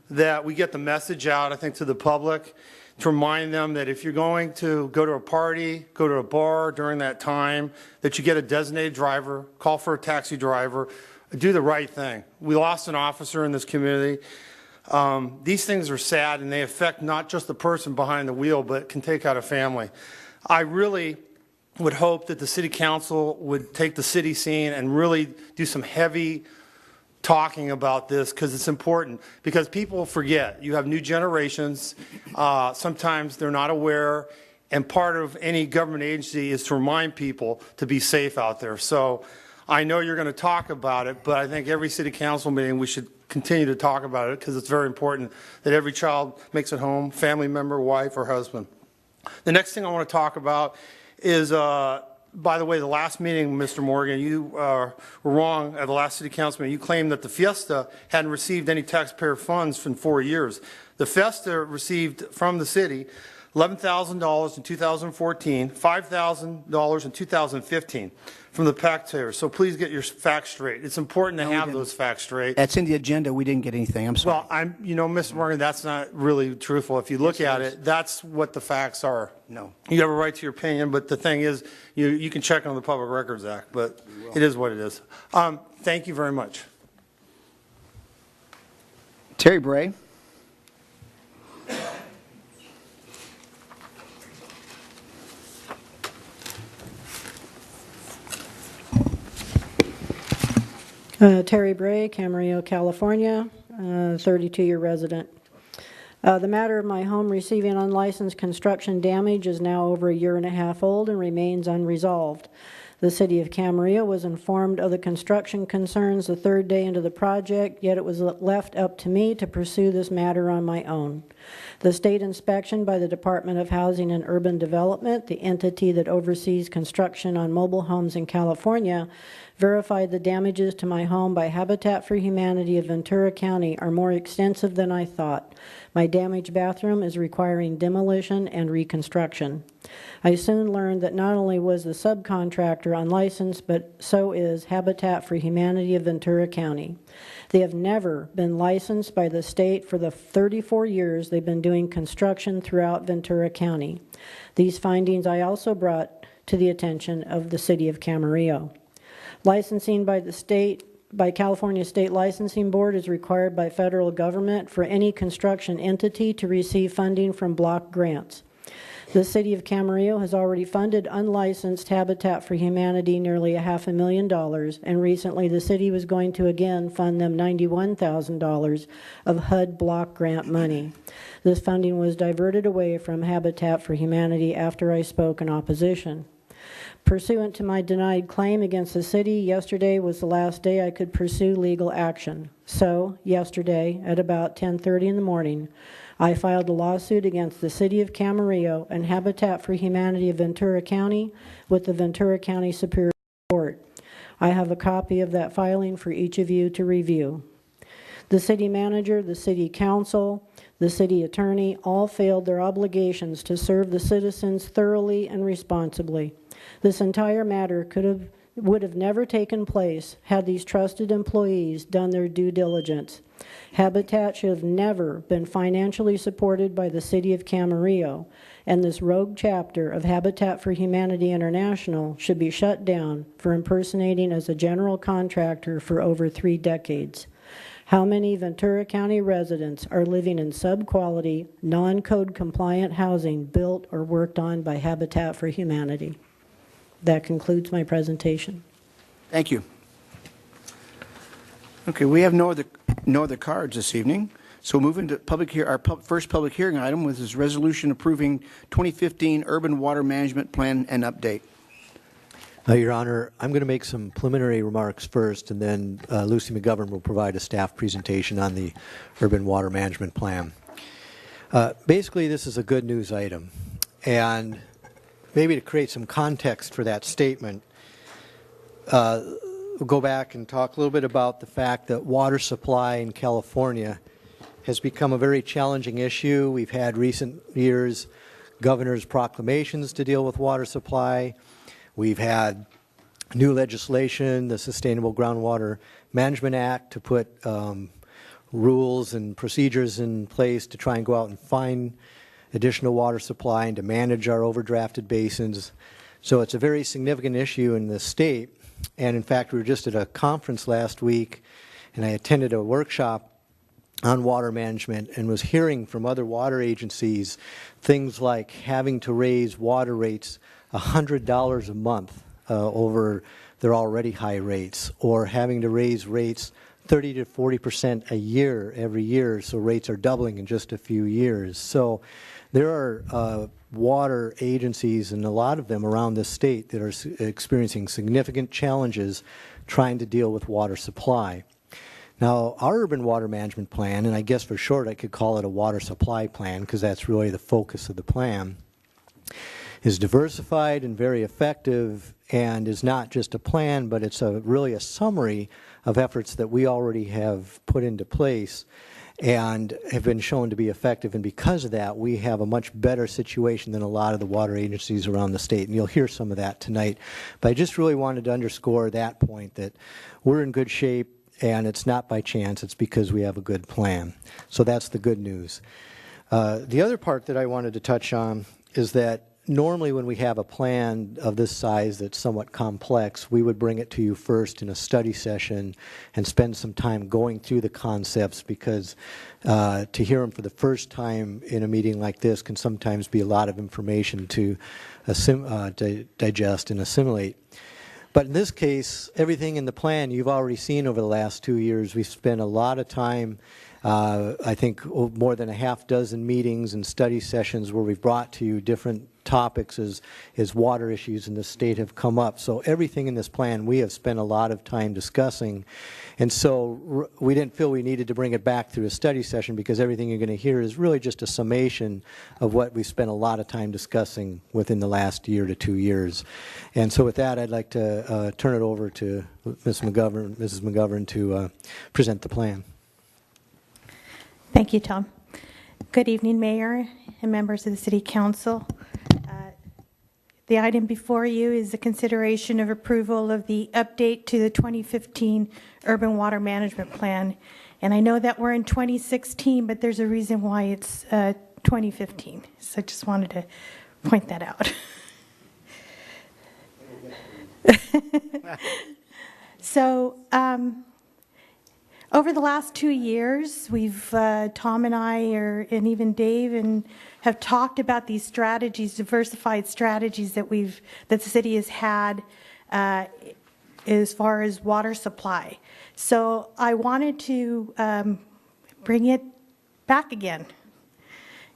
that we get the message out, I think, to the public, to remind them that if you're going to go to a party, go to a bar during that time, that you get a designated driver, call for a taxi driver, do the right thing. We lost an officer in this community. These things are sad, and they affect not just the person behind the wheel, but can take out a family. I really would hope that the City Council would take the city scene and really do some heavy talking about this, because it's important, because people forget. You have new generations. Sometimes they're not aware, and part of any government agency is to remind people to be safe out there. So I know you're going to talk about it, but I think every city council meeting we should continue to talk about it, because it's very important that every child makes it home, family member, wife, or husband. The next thing I want to talk about is by the way, the last meeting, Mr. Morgan, you were wrong at the last city council meeting. You claimed that the Fiesta hadn't received any taxpayer funds in 4 years. The Fiesta received from the city $11,000 in 2014, $5,000 in 2015 from the taxpayers. So please get your facts straight. It's important to have those facts straight. That's in the agenda. We didn't get anything. I'm sorry. Well, Mr. Morgan, that's not really truthful. If you look at it, that's what the facts are. No. You have a right to your opinion, but the thing is, you can check on the Public Records Act, but it is what it is. Thank you very much. Terry Bray. Terry Bray, Camarillo, California, 32-year resident. The matter of my home receiving unlicensed construction damage is now over 1.5 years old and remains unresolved. The city of Camarillo was informed of the construction concerns the third day into the project, yet it was left up to me to pursue this matter on my own. The state inspection by the Department of Housing and Urban Development, the entity that oversees construction on mobile homes in California, verified the damages to my home by Habitat for Humanity of Ventura County are more extensive than I thought. My damaged bathroom is requiring demolition and reconstruction. I soon learned that not only was the subcontractor unlicensed, but so is Habitat for Humanity of Ventura County. They have never been licensed by the state for the 34 years they've been doing construction throughout Ventura County. These findings I also brought to the attention of the city of Camarillo. Licensing by California State Licensing Board is required by federal government for any construction entity to receive funding from block grants. The city of Camarillo has already funded unlicensed Habitat for Humanity nearly $500,000, and recently the city was going to again fund them $91,000 of HUD block grant money. This funding was diverted away from Habitat for Humanity after I spoke in opposition. Pursuant to my denied claim against the city, yesterday was the last day I could pursue legal action. So, yesterday, at about 10:30 in the morning, I filed a lawsuit against the city of Camarillo and Habitat for Humanity of Ventura County with the Ventura County Superior Court. I have a copy of that filing for each of you to review. The city manager, the city council, the city attorney all failed their obligations to serve the citizens thoroughly and responsibly. This entire matter would have never taken place had these trusted employees done their due diligence. Habitat should have never been financially supported by the city of Camarillo, and this rogue chapter of Habitat for Humanity International should be shut down for impersonating as a general contractor for over 3 decades. How many Ventura County residents are living in sub-quality, non-code compliant housing built or worked on by Habitat for Humanity? That concludes my presentation. Thank you. Okay, we have no other cards this evening. So we'll move into our first public hearing item, which is resolution approving 2015 Urban Water Management Plan and update. Your Honor, I'm going to make some preliminary remarks first, and then Lucy McGovern will provide a staff presentation on the Urban Water Management Plan. Basically, this is a good news item, and maybe to create some context for that statement, we'll go back and talk a little bit about the fact that water supply in California has become a very challenging issue. We've had recent years governor's proclamations to deal with water supply. We've had new legislation, the Sustainable Groundwater Management Act, to put rules and procedures in place to try and go out and find additional water supply and to manage our overdrafted basins. So it's a very significant issue in the state. And in fact, we were just at a conference last week, and I attended a workshop on water management and was hearing from other water agencies things like having to raise water rates $100 a month over their already high rates, or having to raise rates 30 to 40% a year every year, so rates are doubling in just a few years. So there are water agencies, and a lot of them around the state, that are experiencing significant challenges trying to deal with water supply. Now, our urban water management plan, and I guess for short I could call it a water supply plan because that's really the focus of the plan, is diversified and very effective, and is not just a plan, but it's really a summary of efforts that we already have put into place and have been shown to be effective. And because of that, we have a much better situation than a lot of the water agencies around the state. And you'll hear some of that tonight. But I just really wanted to underscore that point, that we're in good shape, and it's not by chance, it's because we have a good plan. So that's the good news. The other part that I wanted to touch on is that normally when we have a plan of this size that's somewhat complex, we would bring it to you first in a study session and spend some time going through the concepts, because to hear them for the first time in a meeting like this can sometimes be a lot of information to digest and assimilate. But in this case, everything in the plan you've already seen over the last 2 years. We've spent a lot of time, I think more than a half dozen meetings and study sessions where we've brought to you different topics as water issues in the state have come up. So everything in this plan we have spent a lot of time discussing. And so we didn't feel we needed to bring it back through a study session, because everything you're going to hear is really just a summation of what we spent a lot of time discussing within the last year to 2 years. And so with that, I'd like to turn it over to Mrs. McGovern to present the plan. Thank you, Tom. Good evening, Mayor and members of the City Council. The item before you is the consideration of approval of the update to the 2015 Urban Water Management Plan. And I know that we're in 2016, but there's a reason why it's 2015. So I just wanted to point that out. So, over the last 2 years, we've, Tom and I, and even Dave, have talked about these strategies, diversified strategies that the city has had as far as water supply. So I wanted to bring it back again.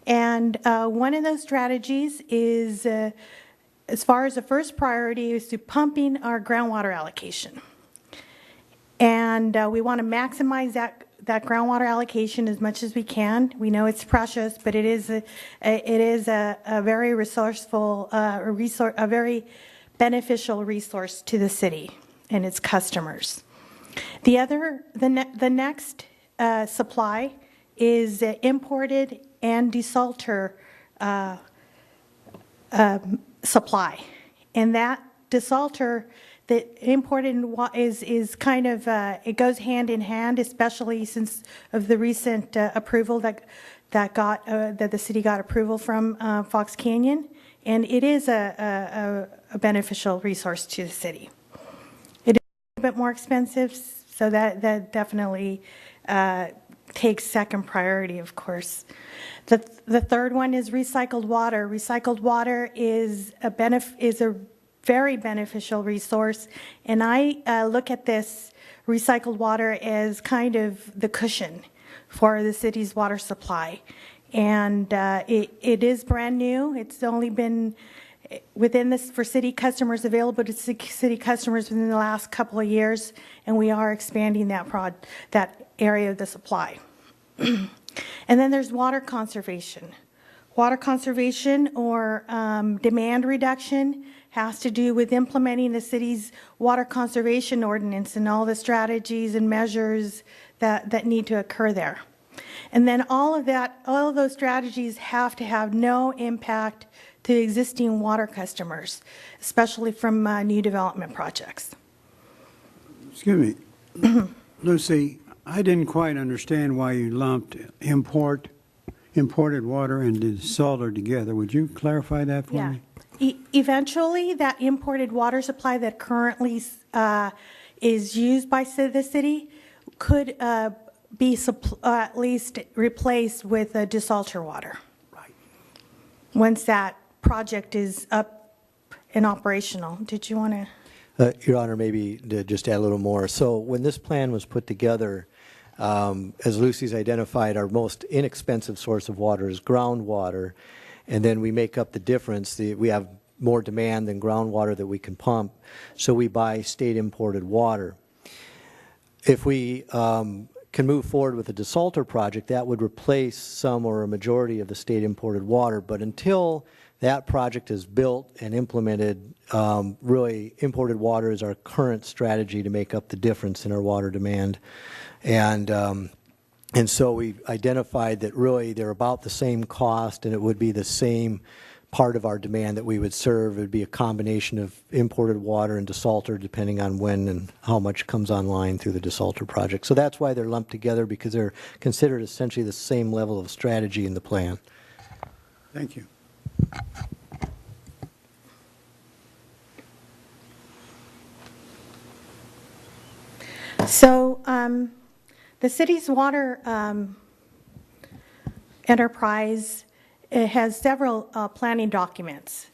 And one of those strategies is, as far as the first priority, is to pumping our groundwater allocation. And we want to maximize that groundwater allocation as much as we can. We know it's precious, but it is a very resourceful, a very beneficial resource to the city and its customers. The next supply is imported and desalter supply, and that desalter that imported is kind of, it goes hand in hand, especially since of the recent approval that the city got approval from Fox Canyon, and it is a beneficial resource to the city. It is a bit more expensive, So that definitely takes second priority, of course. The third one is recycled water. Recycled water is a very beneficial resource, and I look at this recycled water as kind of the cushion for the city's water supply. And it is brand new. It's only been within this for city customers, available to city customers within the last couple of years, and we are expanding that area of the supply. And then there's water conservation. Water conservation or demand reduction has to do with implementing the city's water conservation ordinance and all the strategies and measures that need to occur there. And then all of those strategies have to have no impact to existing water customers, especially from new development projects. Excuse me, Lucy, I didn't quite understand why you lumped imported water and desalter together. Would you clarify that for me? Eventually, that imported water supply that currently is used by the city could be at least replaced with desalter water. Right. Once that project is up and operational. Did you want to? Your Honor, maybe to just add a little more. So when this plan was put together, as Lucy's identified, our most inexpensive source of water is groundwater, and then we make up the difference. We have more demand than groundwater that we can pump, so we buy state imported water. If we can move forward with a desalter project, that would replace some or a majority of the state imported water, but until that project is built and implemented, really imported water is our current strategy to make up the difference in our water demand. And so we've identified that really they're about the same cost, and it would be the same part of our demand that we would serve. It would be a combination of imported water and desalter, depending on when and how much comes online through the desalter project. So that's why they're lumped together, because they're considered essentially the same level of strategy in the plan. Thank you. So the city's water enterprise has several planning documents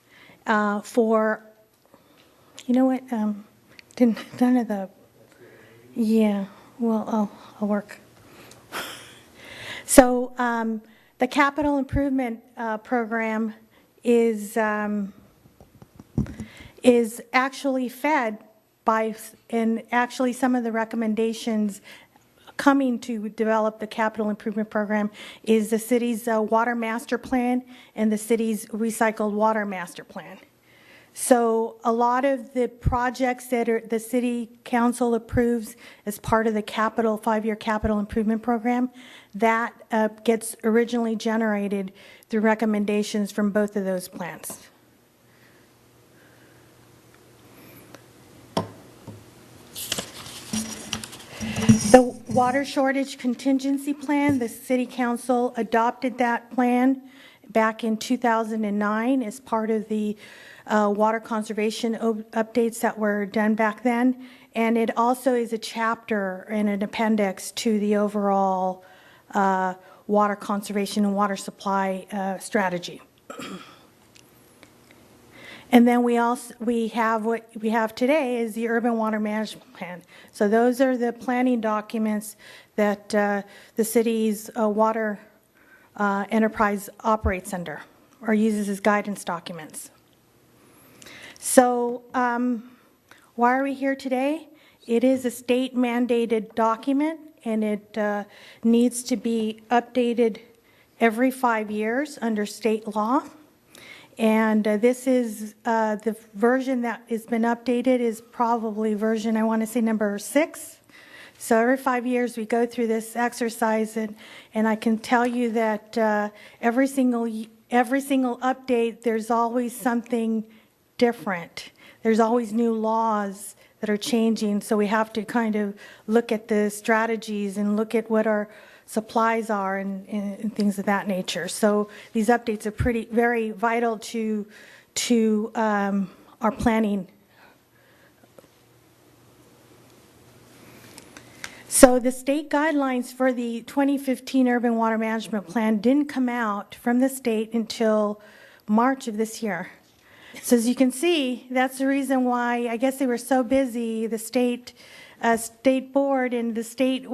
for, you know what, none of the, yeah, well, I'll work. So the capital improvement program is actually fed by, and actually some of the recommendations coming to develop the capital improvement program is the city's water master plan and the city's recycled water master plan. So a lot of the projects that the city council approves as part of the capital 5-year capital improvement program, that gets originally generated through recommendations from both of those plans. The water shortage contingency plan, the city council adopted that plan back in 2009 as part of the water conservation updates that were done back then. And it also is a chapter and an appendix to the overall water conservation and water supply strategy. And then we have what we have today is the urban water management plan. So those are the planning documents that the city's water enterprise operates under or uses as guidance documents. So why are we here today? It is a state mandated document, and it needs to be updated every 5 years under state law. And this is the version that has been updated is probably version, I want to say, number 6. So every 5 years we go through this exercise, and I can tell you that every single update, there's always something different. There's always new laws that are changing, so we have to kind of look at the strategies and look at what our supplies are and things of that nature. So these updates are very vital to our planning. So the state guidelines for the 2015 Urban Water Management Plan didn't come out from the state until March of this year. So as you can see, that's the reason why I guess they were so busy, the state board and the state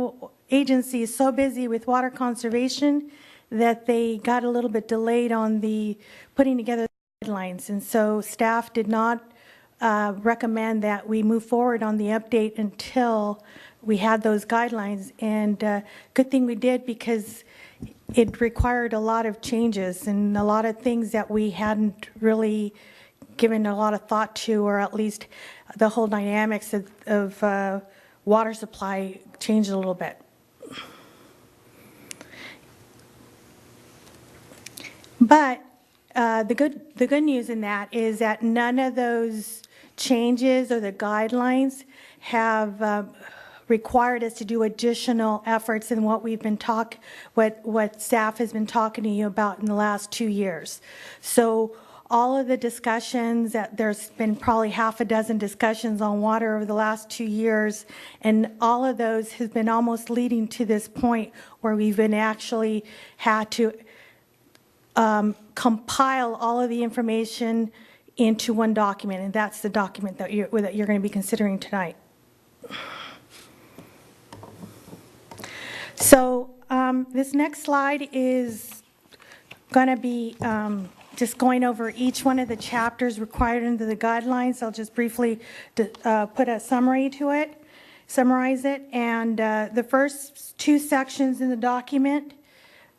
agency is so busy with water conservation that they got a little bit delayed on the putting together the guidelines. And so staff did not recommend that we move forward on the update until we had those guidelines. And good thing we did, because it required a lot of changes and a lot of things that we hadn't really given a lot of thought to, or at least the whole dynamics of water supply changed a little bit. But the good news in that is that none of those changes or the guidelines have required us to do additional efforts than what we've been what staff has been talking to you about in the last 2 years. So all of the discussions, there's been probably half a dozen discussions on water over the last 2 years, and all of those has been almost leading to this point where we've been actually had to compile all of the information into one document, and that's the document that you're going to be considering tonight. So this next slide is going to be just going over each one of the chapters required under the guidelines. I'll just briefly put a summary to it, summarize it. And the first two sections in the document,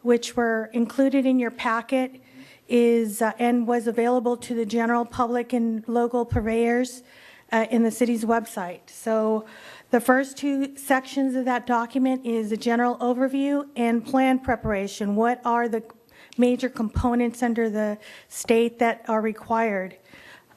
which were included in your packet, is and was available to the general public and local purveyors in the city's website. So the first two sections of that document is a general overview and plan preparation. What are the major components under the state that are required?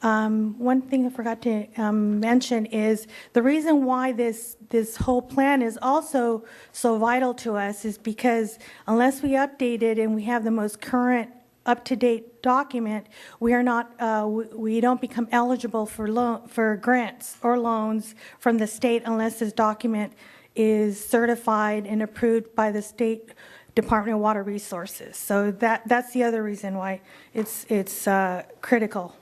One thing I forgot to mention is the reason why this whole plan is also so vital to us is because unless we update it and we have the most current up-to-date document, we are not we don't become eligible for grants or loans from the state unless this document is certified and approved by the State Department of Water Resources. So that's the other reason why it's critical.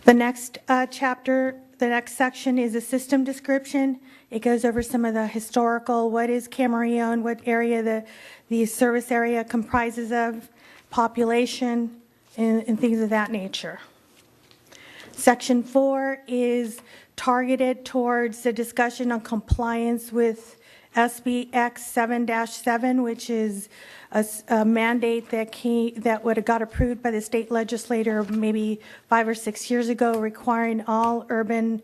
The next chapter, the next section is a system description. It goes over some of the historical, what is Camarillo and what area the service area comprises of, population, and things of that nature. Section 4 is targeted towards the discussion on compliance with SB X 7-7, which is a mandate that would have got approved by the state legislature maybe 5 or 6 years ago, requiring all urban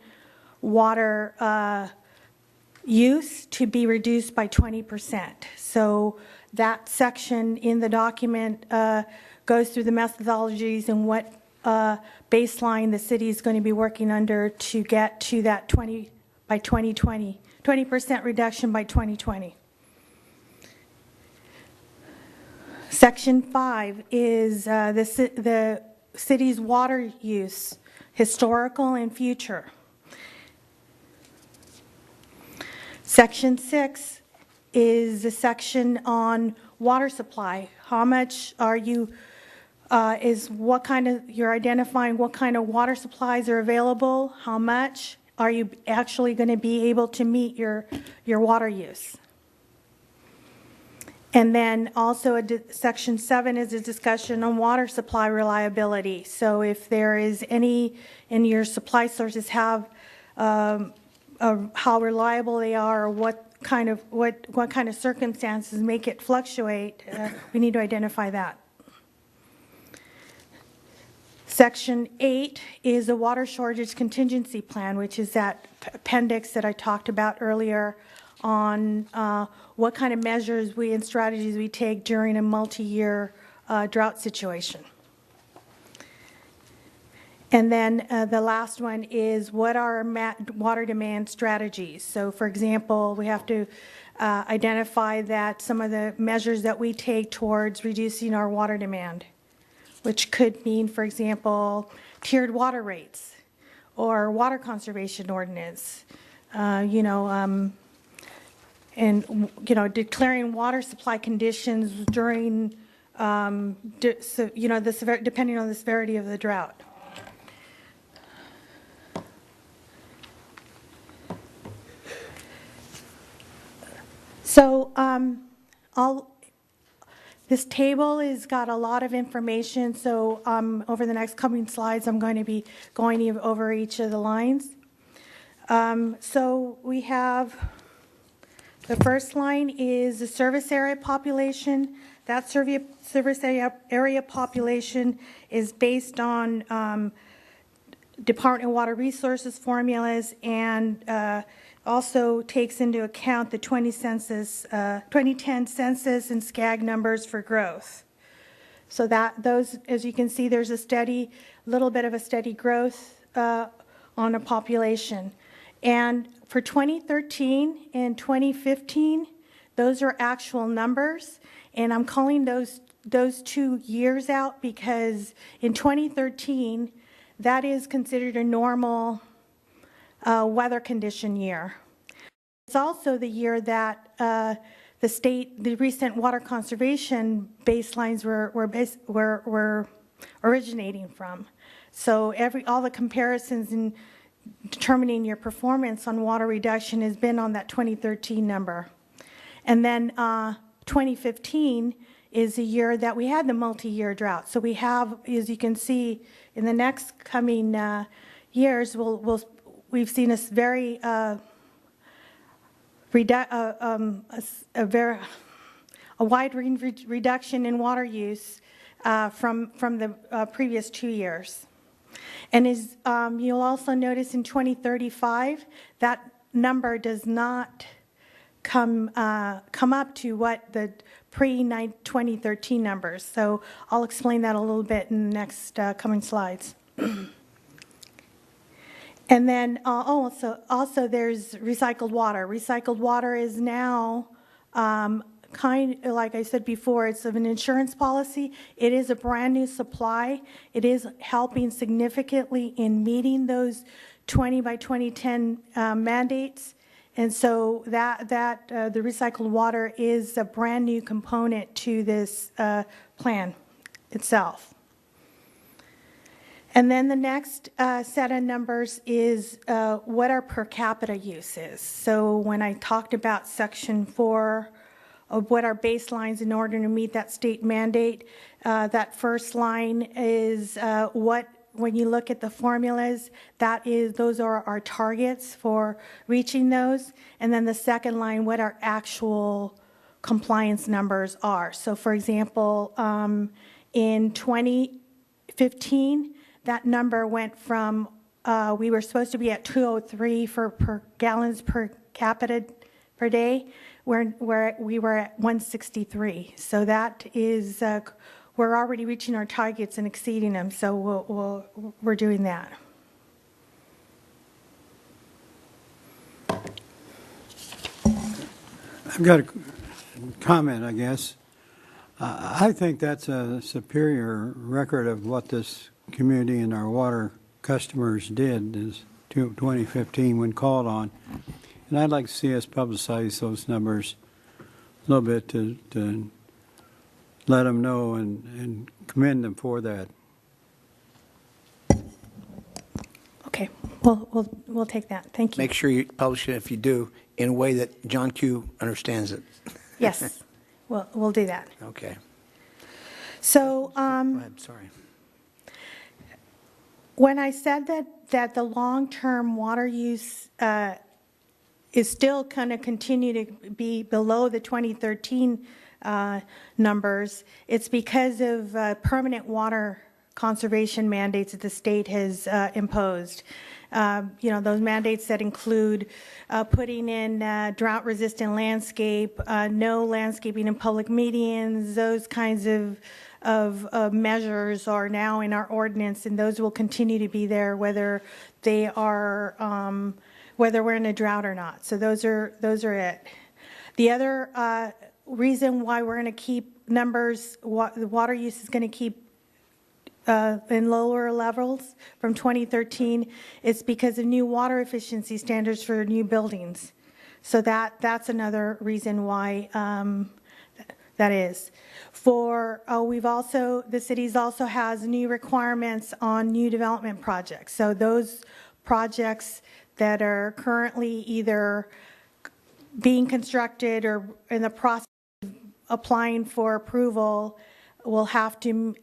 water use to be reduced by 20%. So that section in the document goes through the methodologies and what baseline the city is going to be working under to get to that 20% reduction by 2020. Section 5 is the city's water use, historical and future. Section 6 is the section on water supply. How much are you, you're identifying what kind of water supplies are available, how much are you actually going to be able to meet your water use. And then also section 7 is a discussion on water supply reliability. So if there is any in your supply sources have how reliable they are, or what kind of circumstances make it fluctuate, we need to identify that. Section 8 is a water shortage contingency plan, which is that appendix that I talked about earlier on what kind of measures and strategies we take during a multi-year drought situation. And then the last one is what are water demand strategies. So for example, we have to identify that some of the measures that we take towards reducing our water demand, which could mean, for example, tiered water rates or water conservation ordinance, and declaring water supply conditions during, depending on the severity of the drought. So this table has got a lot of information, so over the next coming slides, I'm going to be going over each of the lines. So we have, the first line is the service area population. That service area population is based on Department of Water Resources formulas and also takes into account the 2010 census and SCAG numbers for growth. So those, as you can see, there's a little bit of a steady growth on a population. And for 2013 and 2015, those are actual numbers, and I'm calling those 2 years out because in 2013, that is considered a normal weather condition year. It's also the year that the recent water conservation baselines were originating from. So all the comparisons in determining your performance on water reduction has been on that 2013 number. And then 2015 is a year that we had the multi-year drought. So we have, as you can see, in the next coming years, we've seen a very a wide reduction in water use from the previous 2 years. And as you'll also notice in 2035, that number does not come up to what the pre-2013 numbers. So I'll explain that a little bit in the next coming slides. And then also there's recycled water. Recycled water is now like I said before, it's of an insurance policy. It is a brand new supply. It is helping significantly in meeting those 20 by 2010 mandates. And so the recycled water is a brand new component to this plan itself. And then the next set of numbers is what our per capita use is. So when I talked about Section 4 of what our baselines in order to meet that state mandate, that first line is when you look at the formulas, those are our targets for reaching those. And then the second line, what our actual compliance numbers are. So for example, in 2015, that number went from, we were supposed to be at 203 per gallons per capita per day, where we were at 163. So that is, we're already reaching our targets and exceeding them, so we're doing that. I've got a comment, I guess. I think that's a superior record of what this community and our water customers did in 2015 when called on. And I'd like to see us publicize those numbers a little bit to let them know and commend them for that. Okay, we'll take that. Thank you. Make sure you publish it, if you do, in a way that John Q. understands it. Yes, we'll do that. Okay. So, Go ahead, sorry. When I said that the long-term water use is still going to continue to be below the 2013 numbers, it's because of permanent water conservation mandates that the state has imposed. Those mandates that include putting in drought-resistant landscape, no landscaping in public medians, those kinds of measures are now in our ordinance, and those will continue to be there whether they are whether we're in a drought or not. So those are it. The other reason why we're going to keep numbers, the water use is going to keep in lower levels from 2013, it's because of new water efficiency standards for new buildings. So that's another reason why that is. The cities also has new requirements on new development projects. So those projects that are currently either being constructed or in the process of applying for approval will have to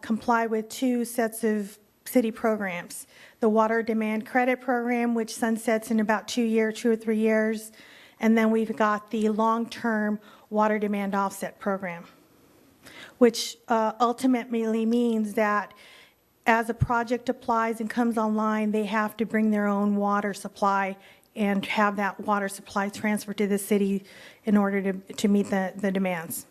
comply with two sets of city programs. The Water Demand Credit Program, which sunsets in about 2 or 3 years, and then we've got the long-term Water Demand Offset Program, which ultimately means that as a project applies and comes online, they have to bring their own water supply and have that water supply transferred to the city in order to meet the demands.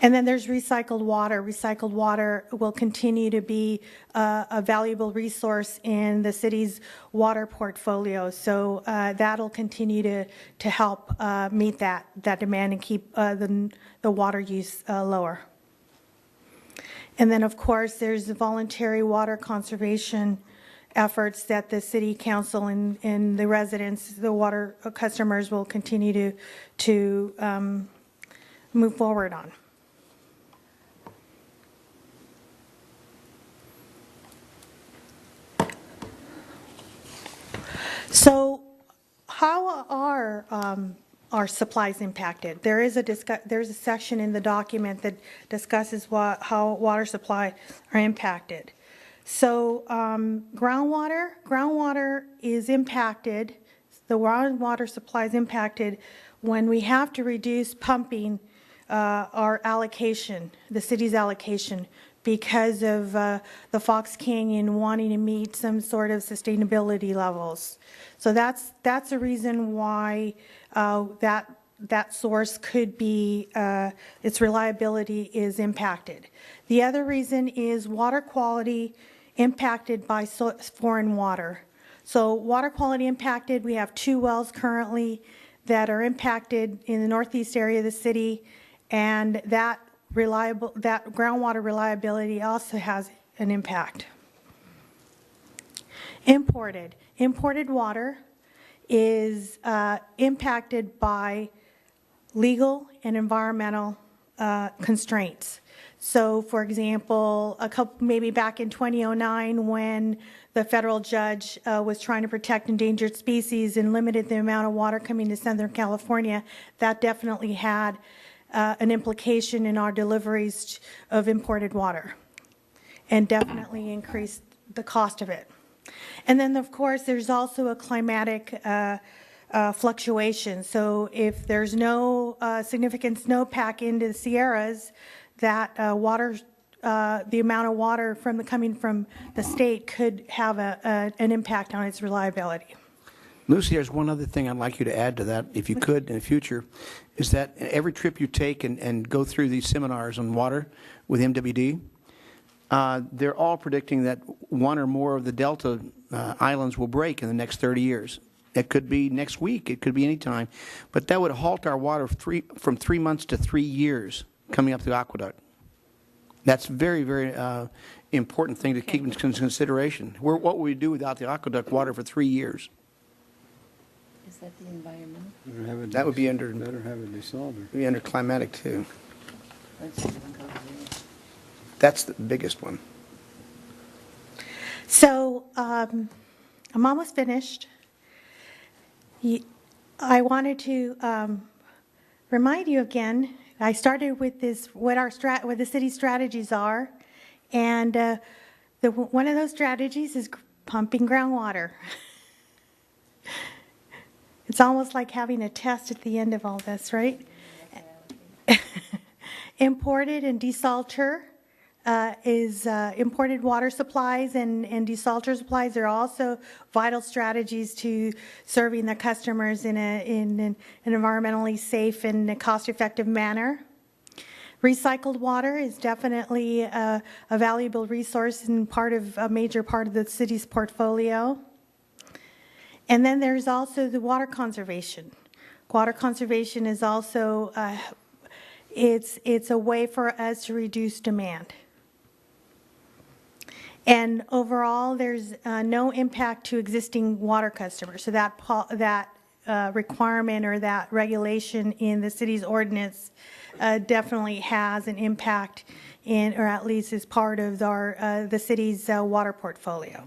And then there's recycled water. Recycled water will continue to be a valuable resource in the city's water portfolio. So that'll continue to help meet that demand and keep the water use lower. And then, of course, there's the voluntary water conservation efforts that the city council and the residents, the water customers will continue to move forward on. So how are our supplies impacted? There's a section in the document that discusses how water supply are impacted. So groundwater is impacted, the groundwater supply is impacted when we have to reduce pumping our allocation, the city's allocation, because of the Fox Canyon wanting to meet some sort of sustainability levels. So that's a reason why that source could be, its reliability is impacted. The other reason is water quality impacted by foreign water. So water quality impacted, we have 2 wells currently that are impacted in the northeast area of the city, and that groundwater reliability also has an impact. Imported water is impacted by legal and environmental constraints. So, for example, maybe back in 2009 when the federal judge was trying to protect endangered species and limited the amount of water coming to Southern California, that definitely had an implication in our deliveries of imported water and definitely increased the cost of it. And then, of course, there's also a climatic fluctuation. So if there's no significant snowpack into the Sierras, that the amount of water coming from the state could have an impact on its reliability. Lucy, there's one other thing I'd like you to add to that, if you could, in the future, is that every trip you take and go through these seminars on water with MWD, they're all predicting that one or more of the Delta islands will break in the next 30 years. It could be next week. It could be any time. But that would halt our water from 3 months to 3 years coming up the aqueduct. That's very, very important thing to keep into consideration. What would we do without the aqueduct water for 3 years? Is that the environmental? That would be under, Better have a desalter. be under climatic too. That's the biggest one. So I'm almost finished. I wanted to remind you again, I started with this, what the city's strategies are, and one of those strategies is pumping groundwater. It's almost like having a test at the end of all this, right? Imported and desalter is imported water supplies and desalter supplies are also vital strategies to serving the customers in an environmentally safe and a cost-effective manner. Recycled water is definitely a valuable resource and a major part of the city's portfolio. And then there's also the water conservation. Water conservation is also it's a way for us to reduce demand. And overall, there's no impact to existing water customers. So that requirement or that regulation in the city's ordinance definitely has an impact in, or at least is part of the city's water portfolio.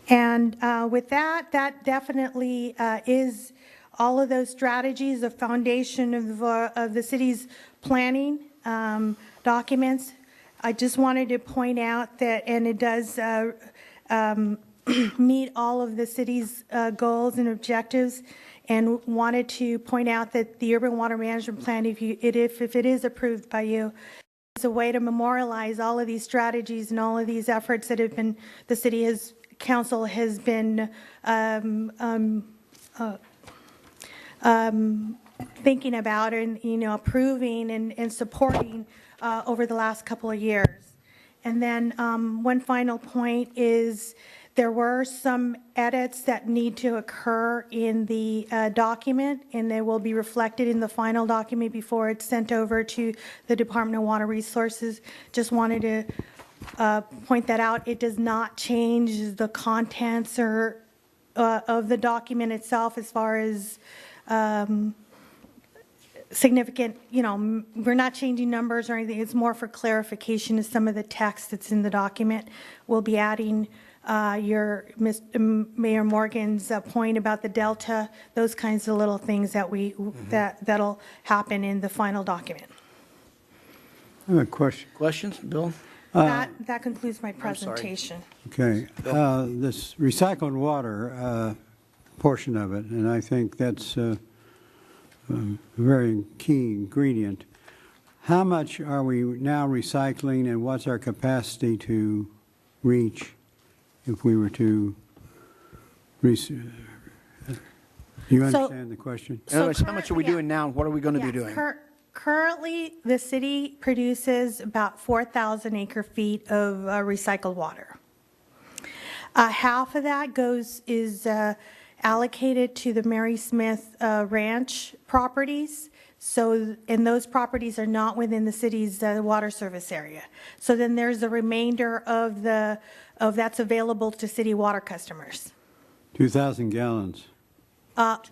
And with that definitely is all of those strategies, the foundation of the city's planning documents. I just wanted to point out that, and it does meet all of the city's goals and objectives, and wanted to point out that the urban water management plan, if it is approved by you, is a way to memorialize all of these strategies and all of these efforts that have been, the city council has been thinking about and approving and supporting over the last couple of years. And then one final point is there were some edits that need to occur in the document, and they will be reflected in the final document before it's sent over to the Department of Water Resources. Just wanted to point that out. It does not change the contents or of the document itself as far as significant, we're not changing numbers or anything. It's more for clarification of some of the text that's in the document. We'll be adding Mayor Morgan's point about the delta, those kinds of little things that that'll happen in the final document. I have a question. Questions, Bill? That concludes my presentation. Okay. This recycled water portion of it, and I think that's a very key ingredient. How much are we now recycling, and what's our capacity to reach if we were to do you understand the question? In other words, how much are we doing now, and what are we going to be doing? Currently, the city produces about 4,000 acre-feet of recycled water. Half of that is allocated to the Mary Smith Ranch properties. So, and those properties are not within the city's water service area. So then there's the remainder of that's available to city water customers. 2,000 gallons.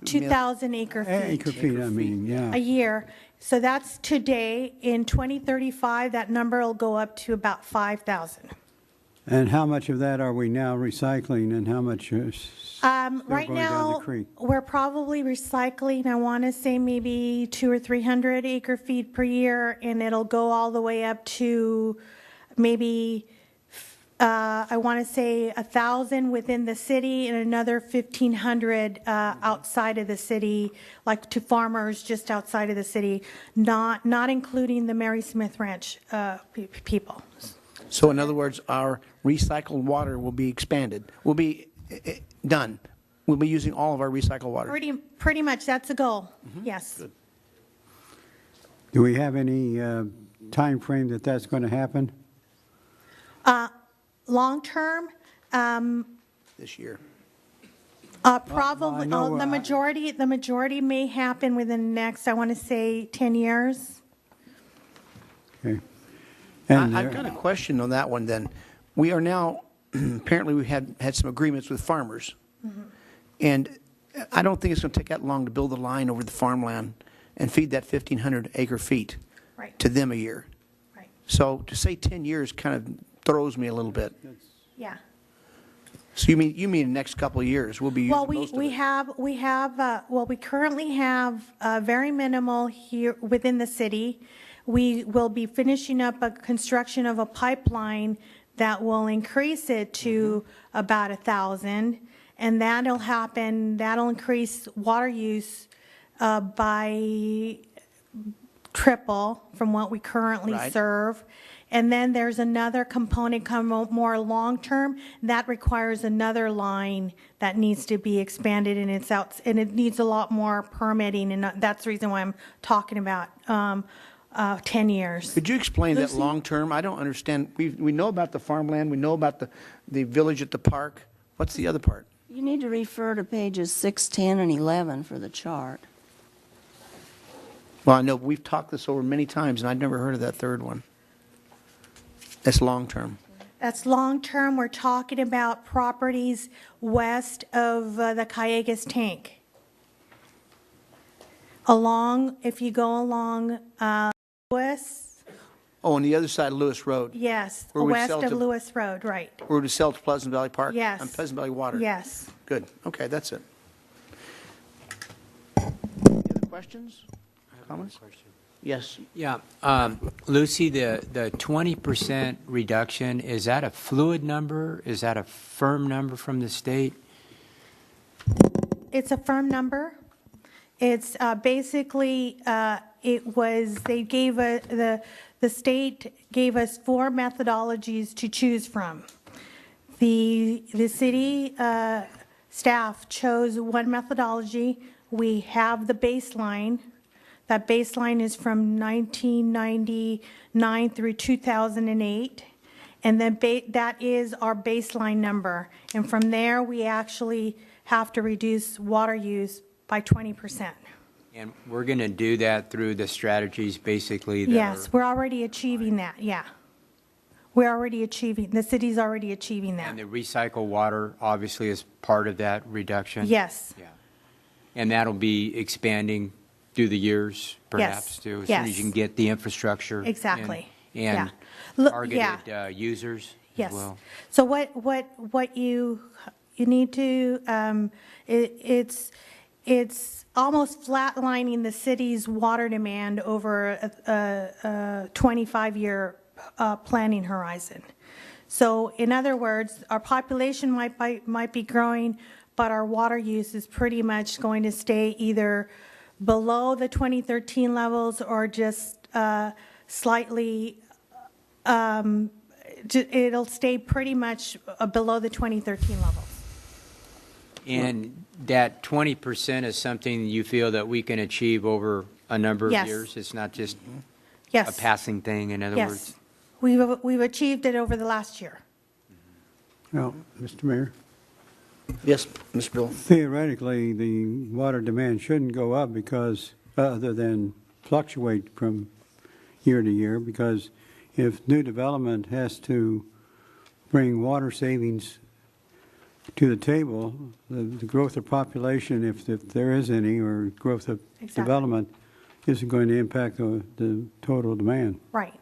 2,000 acre-feet. Acre-feet, I mean, yeah. A year. So that's today. In 2035, that number will go up to about 5,000. And how much of that are we now recycling, and how much is right going now, down the creek? we're probably recycling, I want to say maybe 200 or 300 acre-feet per year, and it'll go all the way up to maybe, I want to say 1,000 within the city and another 1,500 outside of the city, like to farmers just outside of the city, not including the Mary Smith Ranch people. So in other words, our recycled water will be expanded, will be done. We'll be using all of our recycled water. Pretty much, that's the goal, yes. Good. Do we have any time frame that that's going to happen? Long term, this year. Probably the majority may happen within the next, I want to say, 10 years. Okay. And I've got a question on that one then. We are now, apparently we had some agreements with farmers. And I don't think it's going to take that long to build a line over the farmland and feed that 1,500 acre feet to them a year. Right. So to say 10 years kind of throws me a little bit. Yeah. So you mean the next couple of years we'll be using most of it? We currently have very minimal here within the city. We will be finishing up a construction of a pipeline that will increase it to about 1,000, and that'll increase water use by triple from what we currently serve. And then there's another component come more long-term that requires another line that needs to be expanded, and it needs a lot more permitting, and that's the reason why I'm talking about 10 years. Could you explain that long-term? I don't understand. We know about the farmland. We know about the village at the park. What's the other part? You need to refer to pages 6, 10, and 11 for the chart. Well, I know we've talked this over many times, and I've never heard of that third one. That's long-term. That's long-term. We're talking about properties west of the Callegas tank. If you go along Lewis, Oh, on the other side of Lewis Road. yes, Where we west sell of to- Lewis Road, right. Where we sell to Pleasant Valley Park? Yes. On Pleasant Valley Water? Yes. Good. Okay, that's it. Any other questions? Comments? Yes. Yeah, Lucy, the 20% reduction, is that a fluid number? Is that a firm number from the state? It's a firm number. It's basically, they gave the state gave us 4 methodologies to choose from. The city staff chose one methodology. We have the baseline. That baseline is from 1999 through 2008. And then that is our baseline number. And from there, we actually have to reduce water use by 20%. And we're going to do that through the strategies basically that Yes, are, we're already achieving that, yeah. We're already achieving, the city's already achieving that. and the recycled water obviously is part of that reduction? Yes. Yeah. And that'll be expanding through the years, perhaps, too, as soon as Yes. you can get the infrastructure. Exactly. And Look, targeted users Yes. as well. So what you need to, it's almost flatlining the city's water demand over a 25-year planning horizon. So in other words, our population might be growing, but our water use is pretty much going to stay either below the 2013 levels or just slightly, it'll stay pretty much below the 2013 levels. And that 20% is something you feel that we can achieve over a number of Yes. years? It's not just Yes. a passing thing, in other words? Yes. We've achieved it over the last year. Well, Mr. Mayor, Yes, Mr. Bill. theoretically, the water demand shouldn't go up because, other than fluctuate from year to year, because if new development has to bring water savings to the table, the growth of population, if there is any, or growth of Exactly. development, isn't going to impact the total demand. Right.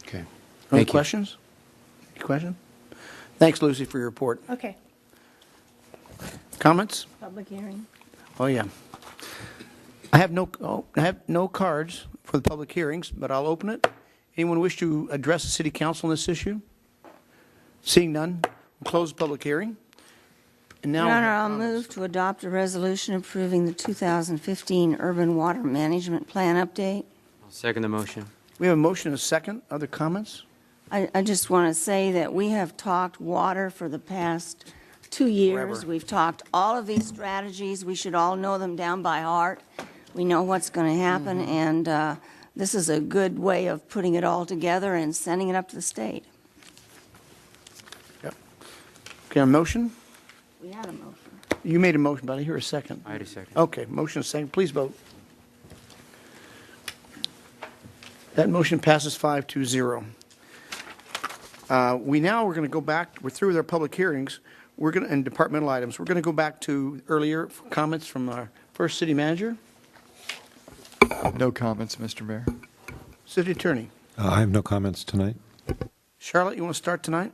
Okay. Any Thank you. questions? Any question? Thanks, Lucy, for your report. Okay. Comments? Public hearing. Oh, yeah. I have no cards for the public hearings, but I'll open it. Anyone wish to address the city council on this issue? Seeing none, we'll close the public hearing. And now. Your Honor, I'll move to adopt a resolution approving the 2015 Urban Water Management Plan update. I'll second the motion. We have a motion and a second. Other comments? I just want to say that we have talked water for the past 2 years. Forever. We've talked all of these strategies. We should all know them down by heart. We know what's going to happen, and this is a good way of putting it all together and sending it up to the state. Yep. Okay, a motion? We had a motion. You made a motion, but I hear a second. I had a second. Okay, motion and second. Please vote. That motion passes 5-0. We're going to go back, we're through with our public hearings, and departmental items. We're going to go back to earlier comments from our first city manager, No comments, Mr. Mayor. city attorney. I have no comments tonight. Charlotte, you want to start tonight?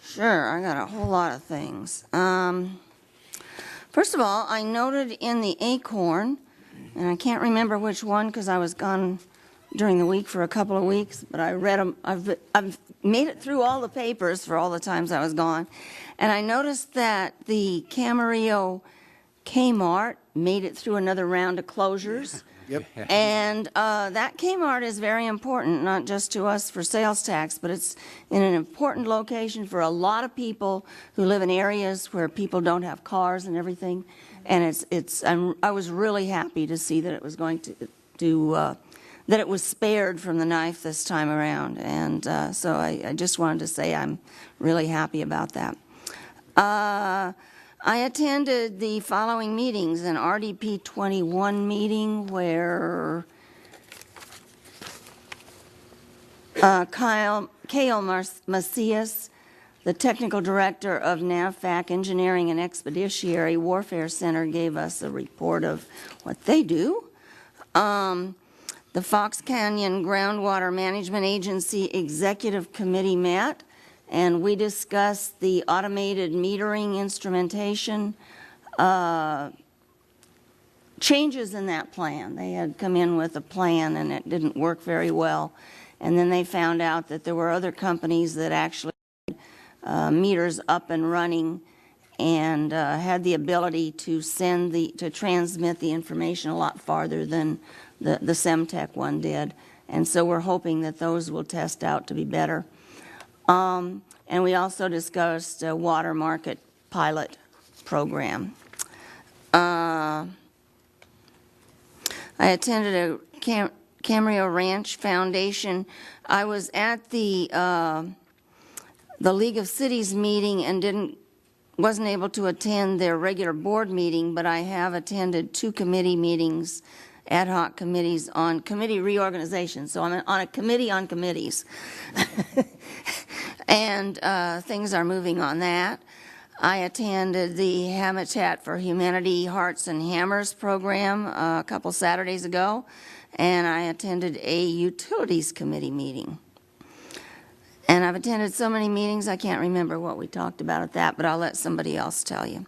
Sure, I got a whole lot of things. First of all, I noted in the Acorn, and I can't remember which one because I was gone during the week for a couple of weeks, but I read them. I've made it through all the papers for all the times I was gone, and I noticed that the Camarillo Kmart made it through another round of closures. Yep. And that Kmart is very important, not just to us for sales tax, but it's in an important location for a lot of people who live in areas where people don't have cars and everything. And I was really happy to see that it was going to that it was spared from the knife this time around. And so I just wanted to say I'm really happy about that. I attended the following meetings, an RDP 21 meeting where Kyle Macias, the technical director of NAVFAC Engineering and Expeditionary Warfare Center, gave us a report of what they do. The Fox Canyon Groundwater Management Agency Executive Committee met, and we discussed the automated metering instrumentation changes in that plan. They had come in with a plan, and it didn't work very well. And then they found out that there were other companies that actually had meters up and running and had the ability to transmit the information a lot farther than the Semtech one did. And so we're hoping that those will test out to be better. And we also discussed a water market pilot program. I attended a Camarillo Ranch Foundation. I was at the League of Cities meeting and wasn't able to attend their regular board meeting, but I have attended 2 committee meetings, ad hoc committees on committee reorganization. So I'm on a committee on committees. And things are moving on that. I attended the Habitat for Humanity Hearts and Hammers program a couple Saturdays ago, and I attended a utilities committee meeting. And I've attended so many meetings, I can't remember what we talked about at that, but I'll let somebody else tell you.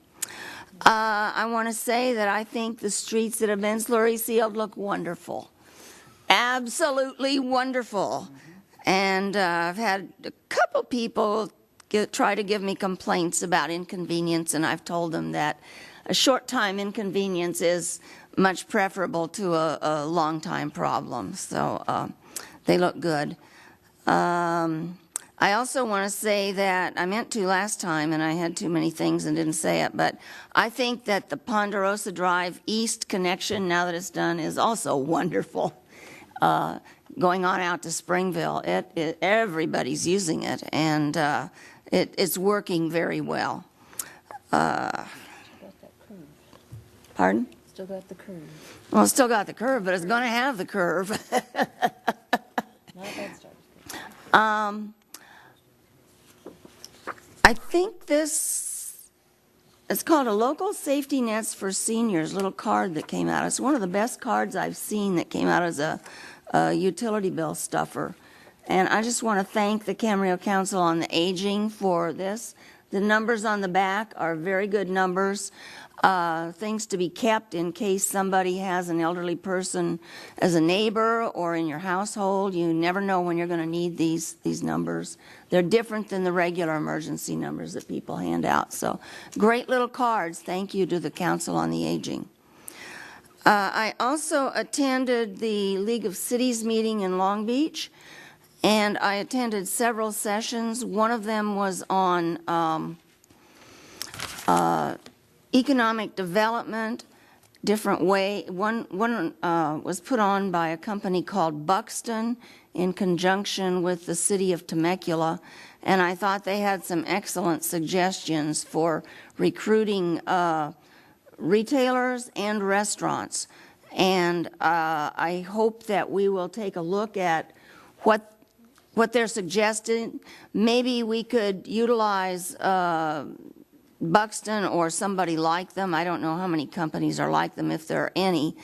I want to say that I think the streets that have been slurry sealed look wonderful. Absolutely wonderful. And I've had a couple people try to give me complaints about inconvenience, and I've told them that a short time inconvenience is much preferable to a long time problem. So they look good. I also want to say that I meant to last time, and I had too many things and didn't say it, but I think that the Ponderosa Drive East connection, now that it's done, is also wonderful. Going on out to Springville, everybody's using it, and it's working very well. Pardon? Still got the curve. Well, it's still got the curve, but it's going to have the curve. Not a bad start. I think it's called a Local Safety Nets for Seniors little card that came out. It's one of the best cards I've seen that came out as a utility bill stuffer. And I just want to thank the Camarillo Council on the Aging for this. The numbers on the back are very good numbers, things to be kept in case somebody has an elderly person as a neighbor or in your household. You never know when you're going to need these numbers. They're different than the regular emergency numbers that people hand out. So great little cards. Thank you to the Council on the Aging. I also attended the League of Cities meeting in Long Beach, and I attended several sessions. One of them was on economic development, different way. One was put on by a company called Buxton in conjunction with the city of Temecula, and I thought they had some excellent suggestions for recruiting retailers and restaurants. And I hope that we will take a look at what they're suggesting. Maybe we could utilize Buxton or somebody like them. I don't know how many companies are like them, if there are any.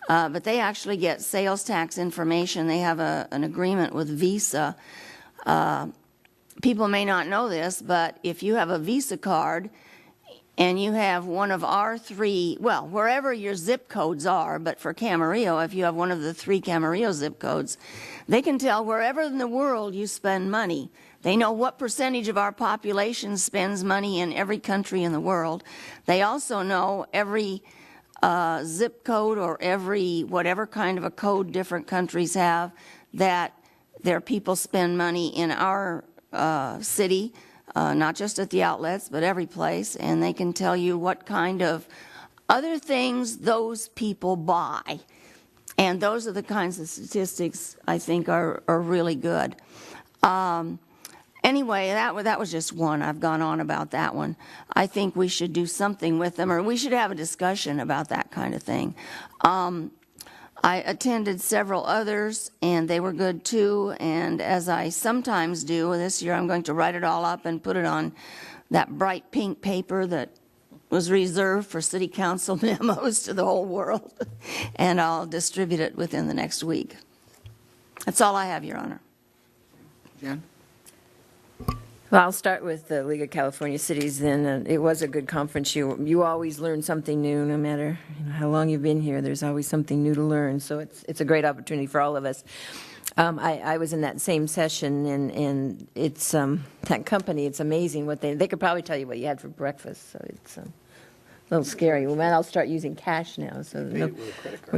But they actually get sales tax information. They have an agreement with Visa. People may not know this, but if you have a Visa card and you have one of our 3, well, wherever your zip codes are, but for Camarillo, if you have one of the 3 Camarillo zip codes, they can tell wherever in the world you spend money. They know what percentage of our population spends money in every country in the world. They also know every zip code or every whatever kind of a code different countries have that their people spend money in our city, not just at the outlets, but every place, and they can tell you what kind of other things those people buy. And those are the kinds of statistics I think are really good. Anyway, that was just one. I've gone on about that one. I think we should do something with them, or we should have a discussion about that kind of thing. I attended several others, and they were good too. And as I sometimes do, this year I'm going to write it all up and put it on that bright pink paper that was reserved for city council memos to the whole world, and I'll distribute it within the next week. That's all I have, Your Honor. Jan? Well, I'll start with the League of California Cities then. It was a good conference. You always learn something new, no matter how long you've been here. There's always something new to learn, so it's a great opportunity for all of us. I was in that same session, and it's that company, it's amazing what they could probably tell you what you had for breakfast, so it's a little scary. Well, man, I'll start using cash now. So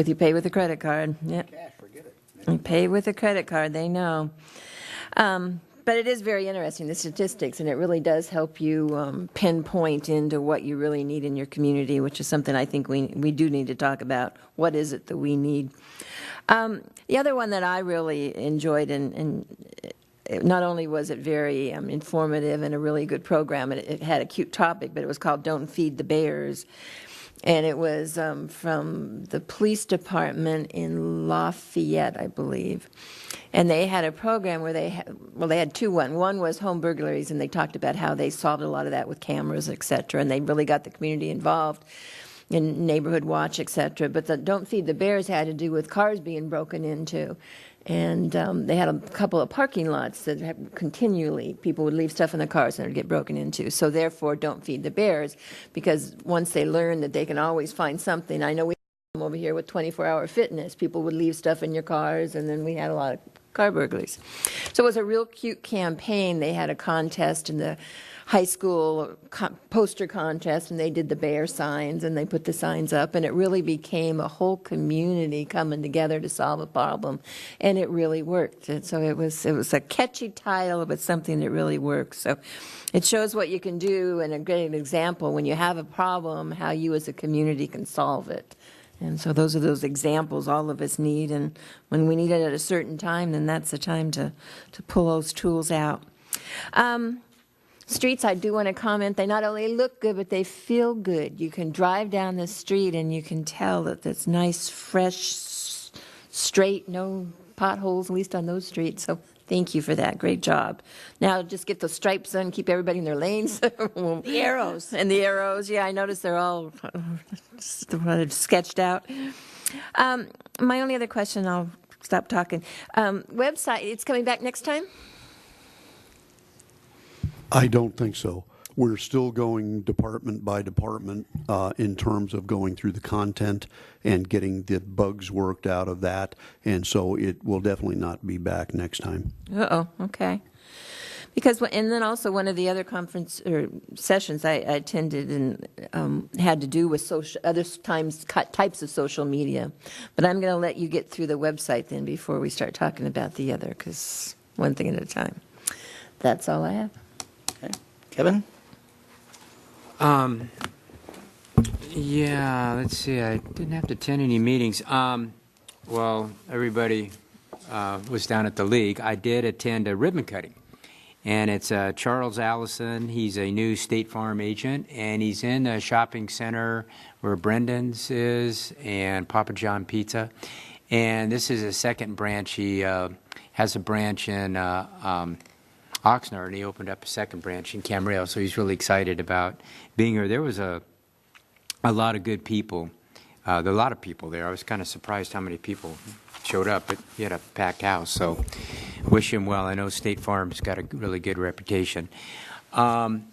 you pay with a credit card. Yeah. Cash, forget it. You pay with a credit card, they know. But it is very interesting, the statistics, and it really does help you pinpoint into what you really need in your community, which is something I think we do need to talk about. What is it that we need? The other one that I really enjoyed, and not only was it very informative and a really good program, and it had a cute topic, but it was called Don't Feed the Bears. And it was from the police department in Lafayette, I believe. And they had a program where they had two. One was home burglaries, and they talked about how they solved a lot of that with cameras, et cetera, and they really got the community involved in neighborhood watch, et cetera. But the Don't Feed the Bears had to do with cars being broken into. And they had a couple of parking lots that continually people would leave stuff in their cars and it would get broken into. So therefore, don't feed the bears, because once they learn that they can always find something. I know we have over here with 24-hour fitness. People would leave stuff in your cars, and then we had a lot of car burglaries. So it was a real cute campaign. They had a contest in the high school poster contest, and they did the bear signs, and they put the signs up, and it really became a whole community coming together to solve a problem, and it really worked. And so it was a catchy title, but something that really works. So it shows what you can do, and a great example when you have a problem, how you as a community can solve it. And so those are those examples all of us need, and when we need it at a certain time, then that's the time to pull those tools out. Streets, I do want to comment, they not only look good, but they feel good. You can drive down the street and you can tell that it's nice, fresh, straight, no potholes, at least on those streets. So thank you for that. Great job. Now just get those stripes on, keep everybody in their lanes. The arrows. And the arrows, yeah, I noticed they're all sketched out. My only other question, I'll stop talking. Website, it's coming back next time? I don't think so. We're still going department by department in terms of going through the content and getting the bugs worked out of that, and so it will definitely not be back next time. Uh-oh, okay. Because, and then also one of the other conference or sessions I attended and had to do with other types of social media. But I'm going to let you get through the website then before we start talking about the other, because one thing at a time. That's all I have. Okay. Kevin? Yeah, let's see. I didn't have to attend any meetings. Well, everybody was down at the League. I did attend a ribbon cutting. And it's Charles Allison. He's a new State Farm agent, and he's in a shopping center where Brendan's is and Papa John Pizza. And this is his second branch. He has a branch in Oxnard, and he opened up a second branch in Camarillo, so he's really excited about being here. There was a lot of good people. There were a lot of people there. I was kind of surprised how many people showed up, but he had a packed house, so wish him well. I know State Farm's got a really good reputation. And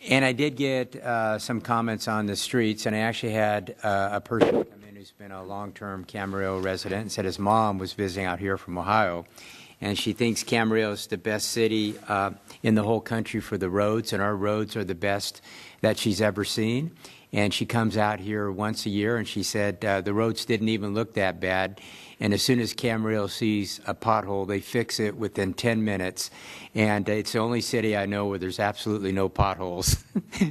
I did get some comments on the streets, and I actually had a person come in who's been a long-term Camarillo resident and said his mom was visiting out here from Ohio, and she thinks Camarillo is the best city in the whole country for the roads, and our roads are the best that she's ever seen. And she comes out here once a year, and she said the roads didn't even look that bad. And as soon as Camarillo sees a pothole, they fix it within 10 minutes. And it's the only city I know where there's absolutely no potholes.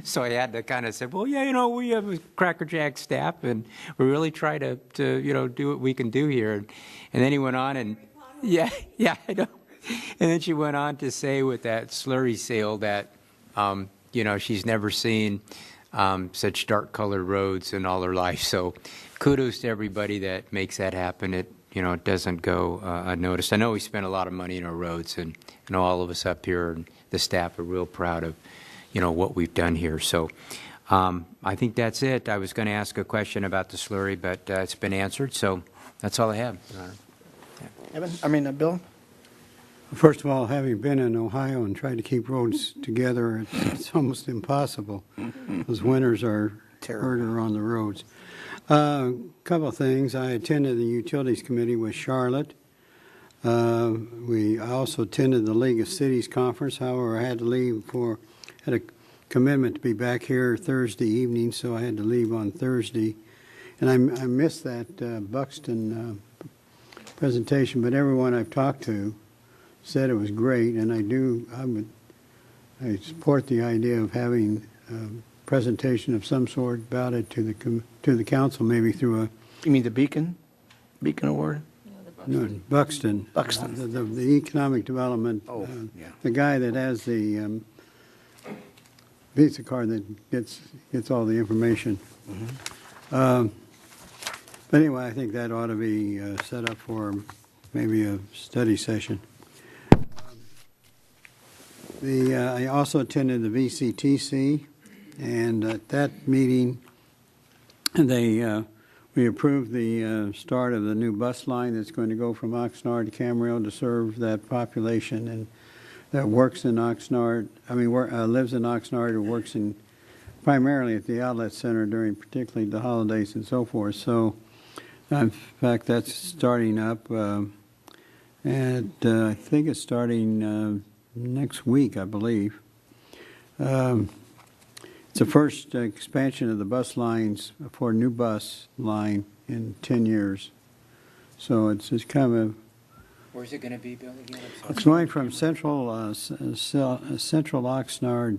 So I had to kind of say, well, yeah, you know, we have a Cracker Jack staff, and we really try to you know, do what we can do here. And then he went on and, yeah, I know. And then she went on to say with that slurry seal that, you know, she's never seen such dark colored roads in all their life. So kudos to everybody that makes that happen. It doesn't go unnoticed. I know we spend a lot of money in our roads, and all of us up here and the staff are real proud of what we've done here. So I think that's it. I was going to ask a question about the slurry, but it's been answered. So that's all I have, Your Honor. Bill? First of all, having been in Ohio and tried to keep roads together, it's almost impossible. Those winters are harder on the roads. Couple of things. I attended the Utilities Committee with Charlotte. I also attended the League of Cities Conference. However, I had to leave had a commitment to be back here Thursday evening, so I had to leave on Thursday. And I missed that Buxton presentation, but everyone I've talked to said it was great, and I support the idea of having a presentation of some sort about it to the council, maybe through a. You mean the Beacon Award? No, Buxton. The economic development. Oh, yeah. The guy that has the Visa card that gets all the information. Mm-hmm. But anyway, I think that ought to be set up for maybe a study session. I also attended the VCTC, and at that meeting, we approved the start of the new bus line that's going to go from Oxnard to Camarillo to serve that population, and that works in Oxnard. Lives in Oxnard or works primarily at the outlet center during particularly the holidays and so forth. So, in fact, that's starting up, and I think it's starting next week, I believe. It's the first expansion of the bus lines for a new bus line in 10 years. So it's kind of Where's it going to be, Bill, again? It's going from central Oxnard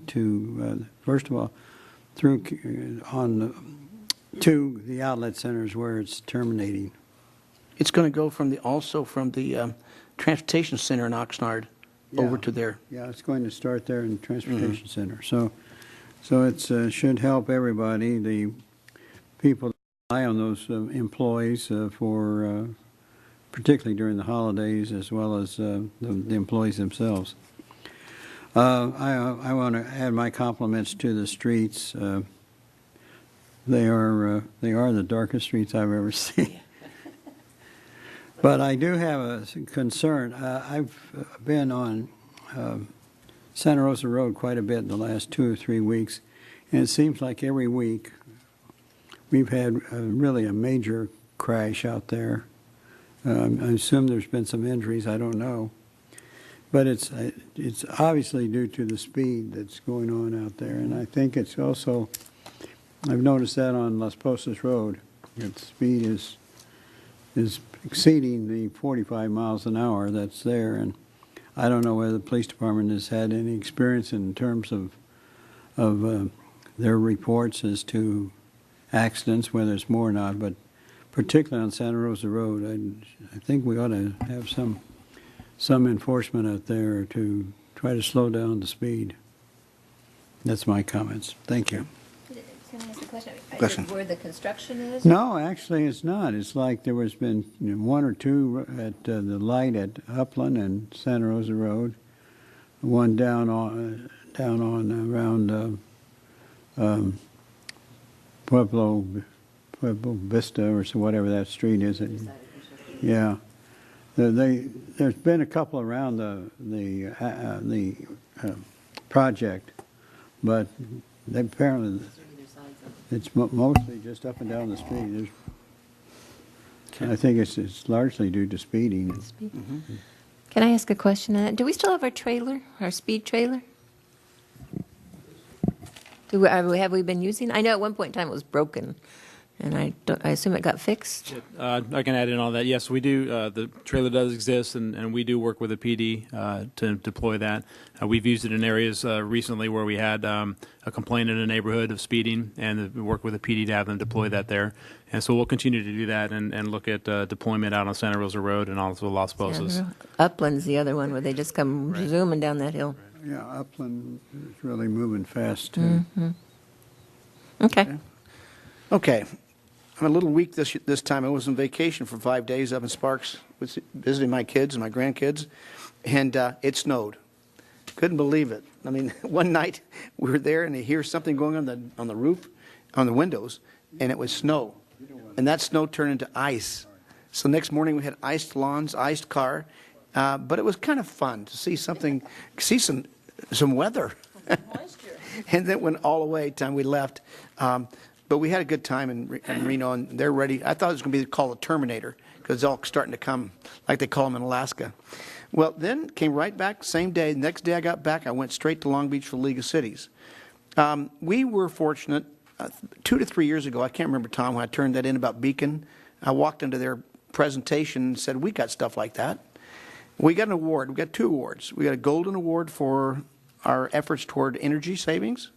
to, first of all, through to the outlet centers where it's terminating. It's going to go from the transportation center in Oxnard over to there. Yeah, it's going to start there in the transportation center. So it should help everybody, the people that rely on those employees for particularly during the holidays, as well as the employees themselves. I want to add my compliments to the streets. They are the darkest streets I've ever seen. But I do have a concern. I've been on Santa Rosa Road quite a bit in the last 2 or 3 weeks, and it seems like every week we've had really a major crash out there. I assume there's been some injuries. I don't know, but it's obviously due to the speed that's going on out there, and I think it's also. I've noticed that on Las Posas Road, its speed is exceeding the 45 miles an hour that's there, and I don't know whether the police department has had any experience in terms of their reports as to accidents, whether it's more or not, but particularly on Santa Rosa Road, I think we ought to have some enforcement out there to try to slow down the speed. That's my comments. Thank you. Can I ask a question? Question. Where the construction is? No, actually, it's not. It's like there has been 1 or 2 at the light at Upland and Santa Rosa Road, one down on around Pueblo Vista or so whatever that street is. Yeah, there's been a couple around the project, but they apparently. It's mostly just up and down the street. I think it's largely due to speeding. Mm-hmm. Can I ask a question on that? Do we still have our trailer, our speed trailer? Have we been using? I know at one point in time it was broken, and I assume it got fixed. I can add in on that. Yes, we do. The trailer does exist, and we do work with the PD to deploy that. We've used it in areas recently where we had a complaint in a neighborhood of speeding, and we work with the PD to have them deploy that there. And so we'll continue to do that and look at deployment out on Santa Rosa Road and also Las Posas. Upland's the other one where they just come zooming down that hill. Yeah, Upland is really moving fast, too. Mm-hmm. Okay. Okay. I'm a little weak this time. I was on vacation for 5 days up in Sparks, visiting my kids and my grandkids, and it snowed. Couldn't believe it. I mean, one night we were there and I hear something going on the roof, on the windows, and it was snow. And that snow turned into ice. So next morning we had iced lawns, iced car, but it was kind of fun to see some weather. And then went all away time we left. But we had a good time in Reno, and they're ready. I thought it was going to be called a Terminator because it's all starting to come like they call them in Alaska. Well, then came right back, same day. The next day I got back, I went straight to Long Beach for the League of Cities. We were fortunate 2 to 3 years ago, I can't remember, Tom, when I turned that in about Beacon. I walked into their presentation and said, we got stuff like that. We got an award. We got 2 awards. We got a Golden Award for our efforts toward energy savings.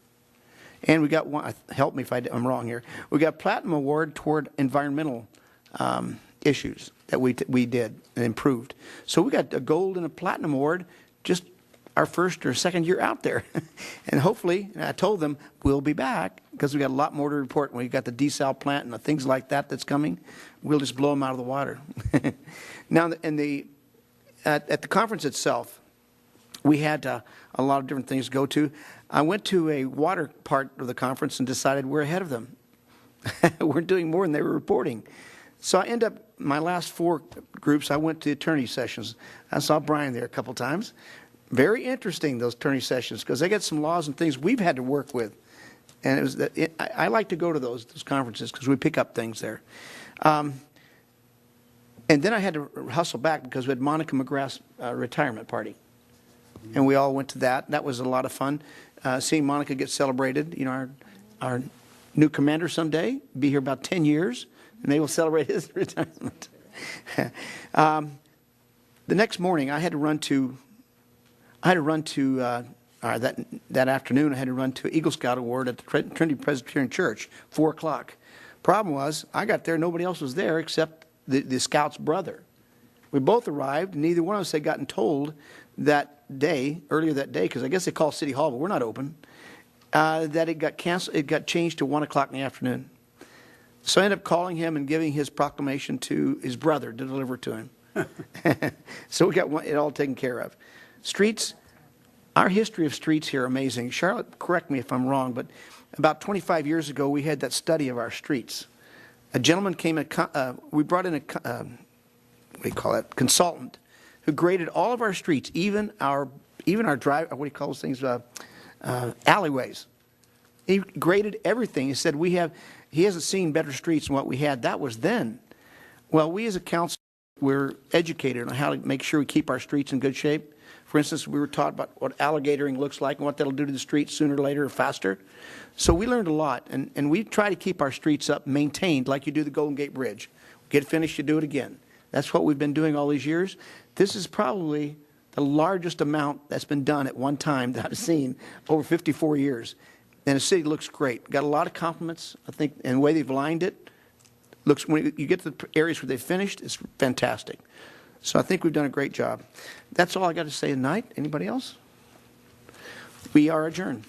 And we got one, help me if I'm wrong here, we got a Platinum Award toward environmental issues that we did and improved. So we got a Gold and a Platinum Award just our first or second year out there. And hopefully, and I told them, we'll be back because we got a lot more to report when we got the desal plant and the things like that that's coming. We'll just blow them out of the water. Now, at the conference itself, we had a lot of different things to go to. I went to a water part of the conference and decided we're ahead of them. We're doing more than they were reporting. So I end up, my last 4 groups, I went to attorney sessions. I saw Brian there a couple times. Very interesting, those attorney sessions, because they got some laws and things we've had to work with. And I like to go to those conferences because we pick up things there. And then I had to hustle back because we had Monica McGrath's retirement party. And we all went to that. That was a lot of fun. Seeing Monica get celebrated. You know, our new commander someday, be here about 10 years, and they will celebrate his retirement. The next morning, I had to run to that afternoon, I had to run to Eagle Scout Award at the Trinity Presbyterian Church, 4 o'clock. Problem was, I got there, nobody else was there except the scout's brother. We both arrived, and neither one of us had gotten told earlier that day, because I guess they call City Hall, but we're not open, that it got canceled, it got changed to 1 o'clock in the afternoon. So I ended up calling him and giving his proclamation to his brother to deliver to him. So we got it all taken care of. Streets, our history of streets here are amazing. Charlotte, correct me if I'm wrong, but about 25 years ago, we had that study of our streets. A gentleman came, we brought in a consultant, who graded all of our streets, even our drive, what do you call those things, alleyways. He graded everything. He said he hasn't seen better streets than what we had. That was then. Well, we as a council, we're educated on how to make sure we keep our streets in good shape. For instance, we were taught about what alligatoring looks like and what that'll do to the streets sooner or later or faster. So we learned a lot, and we try to keep our streets up, maintained like you do the Golden Gate Bridge. Get finished, you do it again. That's what we've been doing all these years. This is probably the largest amount that's been done at one time that I've seen over 54 years. And the city looks great. Got a lot of compliments, I think, and the way they've lined it. Looks, when you get to the areas where they finished, it's fantastic. So I think we've done a great job. That's all I got to say tonight. Anybody else? We are adjourned.